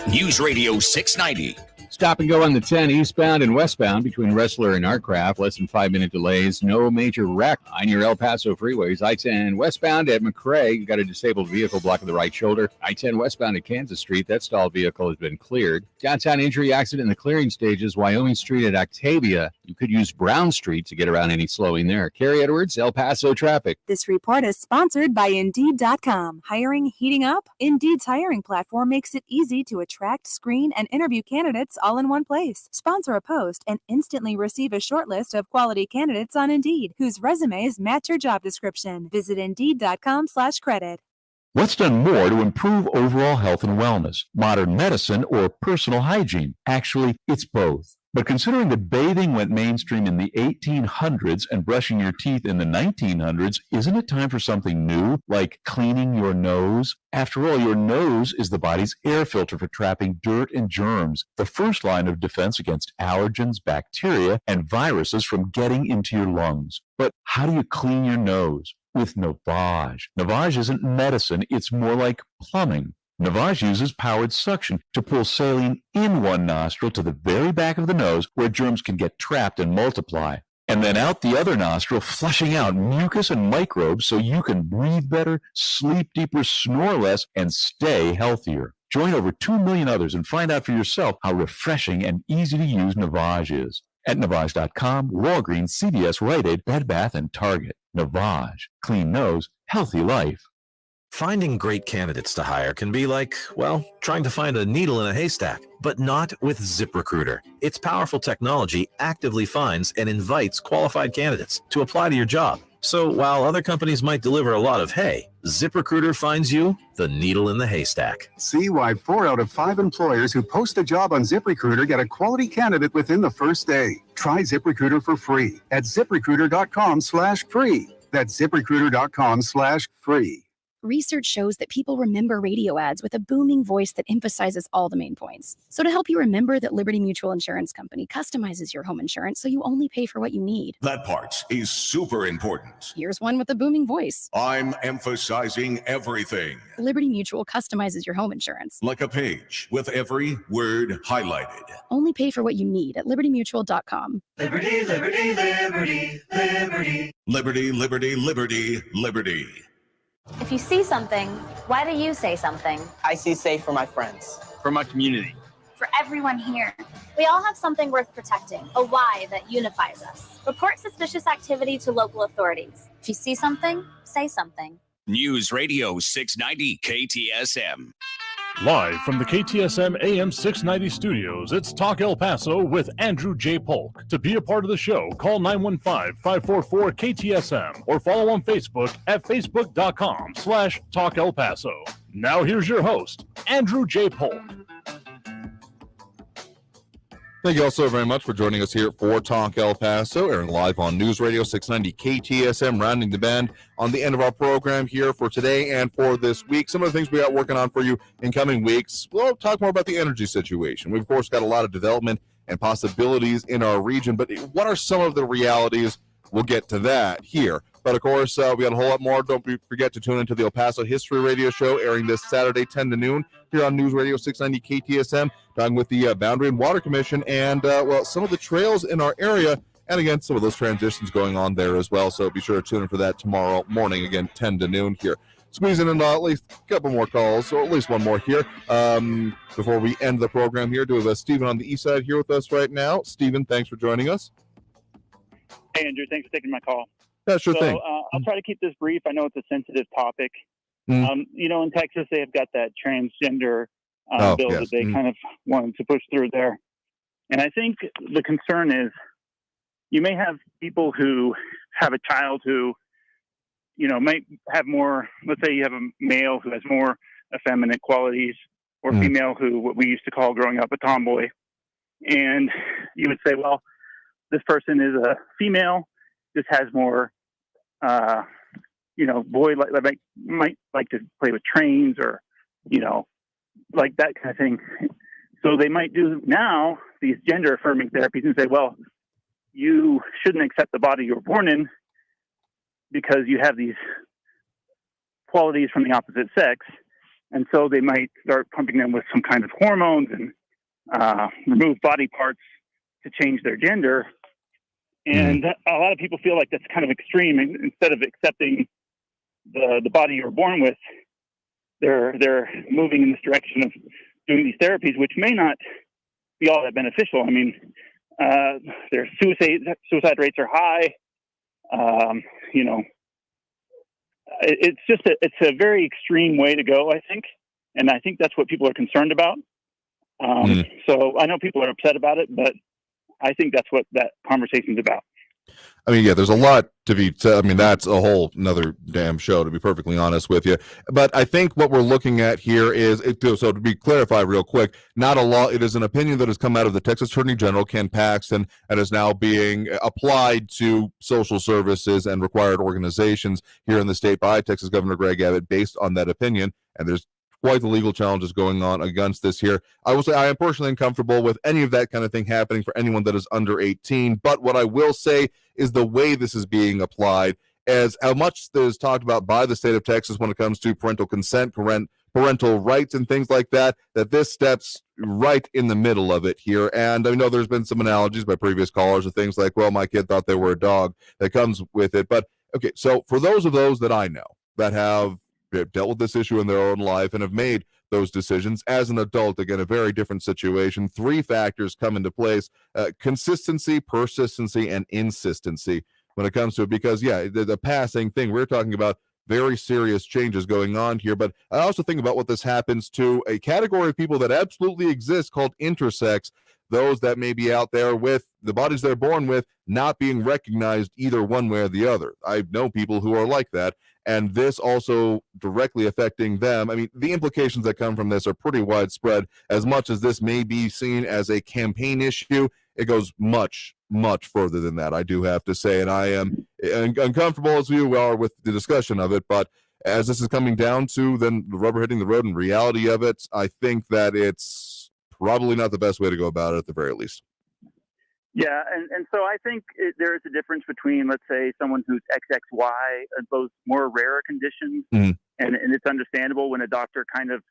News Radio 690. Stop and go on the 10 eastbound and westbound between Wrestler and Artcraft. Less than 5-minute delays. No major wreck on your El Paso freeways. I-10 westbound at McRae. You got a disabled vehicle blocking the right shoulder. I-10 westbound at Kansas Street. That stalled vehicle has been cleared. Downtown injury accident in the clearing stages. Wyoming Street at Octavia. You could use Brown Street to get around any slowing there. Carrie Edwards, El Paso traffic. This report is sponsored by Indeed.com. Hiring heating up? Indeed's hiring platform makes it easy to attract, screen, and interview candidates all in one place. Sponsor a post and instantly receive a short list of quality candidates on Indeed whose resumes match your job description. Visit Indeed.com/credit. What's done more to improve overall health and wellness? Modern medicine or personal hygiene? Actually, it's both. But considering that bathing went mainstream in the 1800s and brushing your teeth in the 1900s, isn't it time for something new, like cleaning your nose? After all, your nose is the body's air filter for trapping dirt and germs, the first line of defense against allergens, bacteria, and viruses from getting into your lungs. But how do you clean your nose? With Navage. Navage isn't medicine, it's more like plumbing. Navage uses powered suction to pull saline in one nostril to the very back of the nose where germs can get trapped and multiply. And then out the other nostril, flushing out mucus and microbes so you can breathe better, sleep deeper, snore less, and stay healthier. Join over 2 million others and find out for yourself how refreshing and easy to use Navage is. At Navage.com, Walgreens, CVS, Rite Aid, Bed Bath, and Target. Navage. Clean nose, healthy life. Finding great candidates to hire can be like, well, trying to find a needle in a haystack, but not with ZipRecruiter. Its powerful technology actively finds and invites qualified candidates to apply to your job. So while other companies might deliver a lot of hay, ZipRecruiter finds you the needle in the haystack. See why 4 out of 5 employers who post a job on ZipRecruiter get a quality candidate within the first day. Try ZipRecruiter for free at ZipRecruiter.com/free. That's ZipRecruiter.com/free. Research shows that people remember radio ads with a booming voice that emphasizes all the main points. So to help you remember that Liberty Mutual Insurance Company customizes your home insurance so you only pay for what you need. That part is super important. Here's one with a booming voice. I'm emphasizing everything. Liberty Mutual customizes your home insurance. Like a page with every word highlighted. Only pay for what you need at libertymutual.com. Liberty, liberty, liberty, liberty. Liberty, liberty, liberty, liberty. If you see something, why do you say something? I see safe for my friends. For my community. For everyone here. We all have something worth protecting, a why that unifies us. Report suspicious activity to local authorities. If you see something, say something. News Radio 690 KTSM. Live from the KTSM AM 690 studios, it's Talk El Paso with Andrew J. Polk. To be a part of the show, call 915-544-KTSM or follow on Facebook at facebook.com/Talk El Paso. Now here's your host, Andrew J. Polk. Thank you all so very much for joining us here for Talk El Paso, airing live on News Radio 690 KTSM, rounding the bend on the end of our program here for today and for this week. Some of the things we got working on for you in coming weeks, we'll talk more about the energy situation. We've, of course, got a lot of development and possibilities in our region, but what are some of the realities? We'll get to that here. But, of course, we got a whole lot more. Don't forget to tune into the El Paso History Radio Show, airing this Saturday, 10 to noon, here on News Radio 690 KTSM, talking with the Boundary and Water Commission and, some of the trails in our area, and, again, some of those transitions going on there as well. So be sure to tune in for that tomorrow morning, again, 10 to noon here. Squeezing in at least a couple more calls, or at least one more here, before we end the program here. Do we have Stephen on the east side here with us right now? Stephen, thanks for joining us. Hey, Andrew, thanks for taking my call. Yeah, sure thing. I'll try to keep this brief. I know it's a sensitive topic. In Texas, they've got that transgender bill that they kind of wanted to push through there. And I think the concern is you may have people who have a child who, might have more, let's say you have a male who has more effeminate qualities or female who, what we used to call growing up, a tomboy. And you would say, well, this person is a female, just has more, boy, might like to play with trains or, like that kind of thing. So they might do now these gender affirming therapies and say, well, you shouldn't accept the body you were born in because you have these qualities from the opposite sex. And so they might start pumping them with some kind of hormones and remove body parts to change their gender. And a lot of people feel like that's kind of extreme. And instead of accepting the body you're born with, they're moving in this direction of doing these therapies, which may not be all that beneficial. I mean, their suicide rates are high. It's just it's a very extreme way to go, I think, and I think that's what people are concerned about. So I know people are upset about it, but I think that's what that conversation's about. I mean, yeah, there's a lot to be said. I mean, that's a whole another damn show, to be perfectly honest with you. But I think what we're looking at here is, so to be clarified real quick, not a law. It is an opinion that has come out of the Texas Attorney General, Ken Paxton, and is now being applied to social services and required organizations here in the state by Texas Governor Greg Abbott based on that opinion. And there's quite the legal challenges going on against this here. I will say I am personally uncomfortable with any of that kind of thing happening for anyone that is under 18. But what I will say is the way this is being applied, as how much that is talked about by the state of Texas when it comes to parental consent, parental rights, and things like that, that this steps right in the middle of it here. And I know there's been some analogies by previous callers of things like, well, my kid thought they were a dog that comes with it. But okay, so for those that I know that have dealt with this issue in their own life and have made those decisions as an adult, again, a very different situation. 3 factors come into place: consistency, persistency, and insistency when it comes to it. Because, yeah, the passing thing, we're talking about very serious changes going on here. But I also think about what this happens to a category of people that absolutely exists called intersex, those that may be out there with the bodies they're born with not being recognized either one way or the other. I know people who are like that, and this also directly affecting them. I mean, the implications that come from this are pretty widespread. As much as this may be seen as a campaign issue, it goes much, much further than that, I do have to say. And I am uncomfortable as you are with the discussion of it, but as this is coming down to then the rubber hitting the road and reality of it, I think that it's probably not the best way to go about it at the very least. Yeah, and so I think there is a difference between, let's say, someone who's XXY, those more rarer conditions, and it's understandable when a doctor kind of,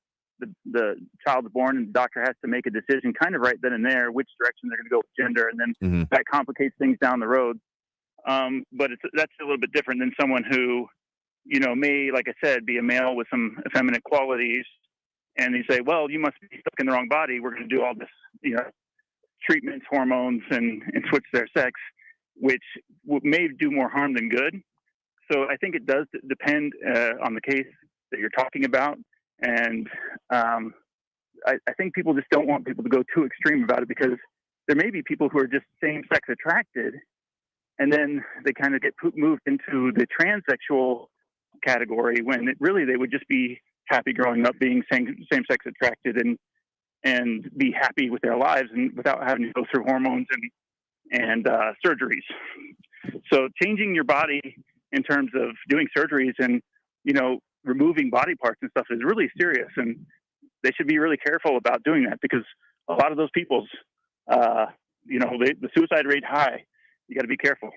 the child's born and the doctor has to make a decision kind of right then and there which direction they're going to go with gender, and then that complicates things down the road. But that's a little bit different than someone who, may, like I said, be a male with some effeminate qualities, and they say, well, you must be stuck in the wrong body. We're going to do all this, treatments, hormones, and switch their sex, which may do more harm than good. So I think it does depend on the case that you're talking about. And I think people just don't want people to go too extreme about it, because there may be people who are just same-sex attracted, and then they kind of get moved into the transsexual category when they would just be happy growing up being same-sex attracted and be happy with their lives and without having to go through hormones and surgeries. So changing your body in terms of doing surgeries and, removing body parts and stuff is really serious. And they should be really careful about doing that, because a lot of those people's, the suicide rate high. You got to be careful.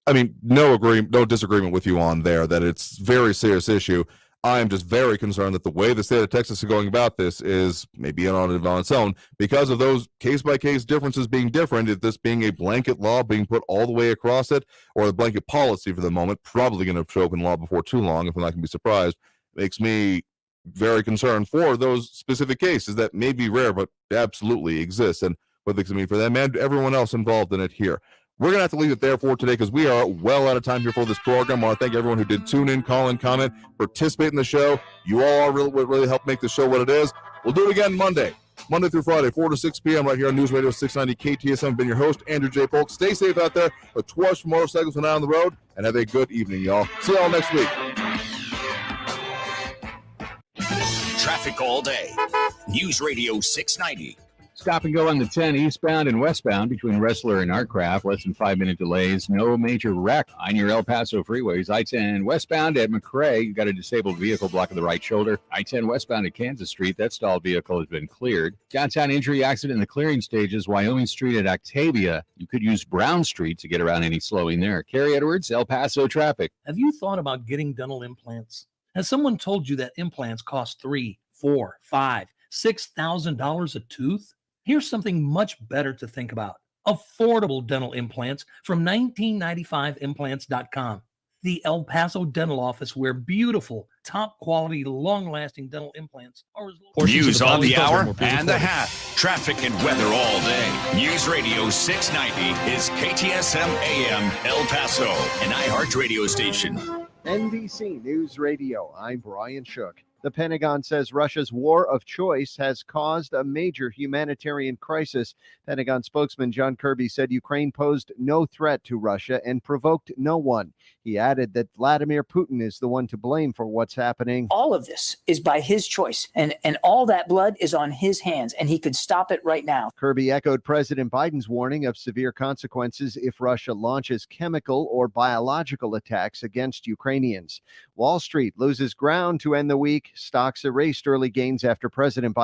I mean, no disagreement with you on there that it's a very serious issue. I'm just very concerned that the way the state of Texas is going about this is maybe on its own, because of those case-by-case differences being different. If this being a blanket law being put all the way across it, or the blanket policy for the moment, probably going to show up in law before too long, if I'm not going to be surprised, makes me very concerned for those specific cases that may be rare but absolutely exist, and what they can mean for them and everyone else involved in it here. We're going to have to leave it there for today, because we are well out of time here for this program. I want to thank everyone who did tune in, call in, comment, participate in the show. You all are what really helped make the show what it is. We'll do it again Monday through Friday, 4 to 6 p.m. right here on News Radio 690 KTSM. I've been your host, Andrew J. Polk. Stay safe out there, but watch for motorcycles when out on the road, and have a good evening, y'all. See y'all next week. Traffic all day. News Radio 690. Stop and go on the 10 eastbound and westbound between Wrestler and Artcraft. Less than 5-minute delays. No major wreck on your El Paso freeways. I-10 westbound at McRae. You got a disabled vehicle blocking the right shoulder. I-10 westbound at Kansas Street. That stalled vehicle has been cleared. Downtown injury accident in the clearing stages. Wyoming Street at Octavia. You could use Brown Street to get around any slowing there. Carrie Edwards, El Paso traffic. Have you thought about getting dental implants? Has someone told you that implants cost $3,000, $4,000, $5,000, $6,000 a tooth? Here's something much better to think about. Affordable dental implants from 1995implants.com. The El Paso Dental Office, where beautiful, top-quality, long-lasting dental implants are. News on the hour and the half. Traffic and weather all day. News Radio 690 is KTSM AM El Paso, an iHeart radio station. NBC News Radio, I'm Brian Shook. The Pentagon says Russia's war of choice has caused a major humanitarian crisis. Pentagon spokesman John Kirby said Ukraine posed no threat to Russia and provoked no one. He added that Vladimir Putin is the one to blame for what's happening. All of this is by his choice, and all that blood is on his hands, and he could stop it right now. Kirby echoed President Biden's warning of severe consequences if Russia launches chemical or biological attacks against Ukrainians. Wall Street loses ground to end the week. Stocks erased early gains after President Biden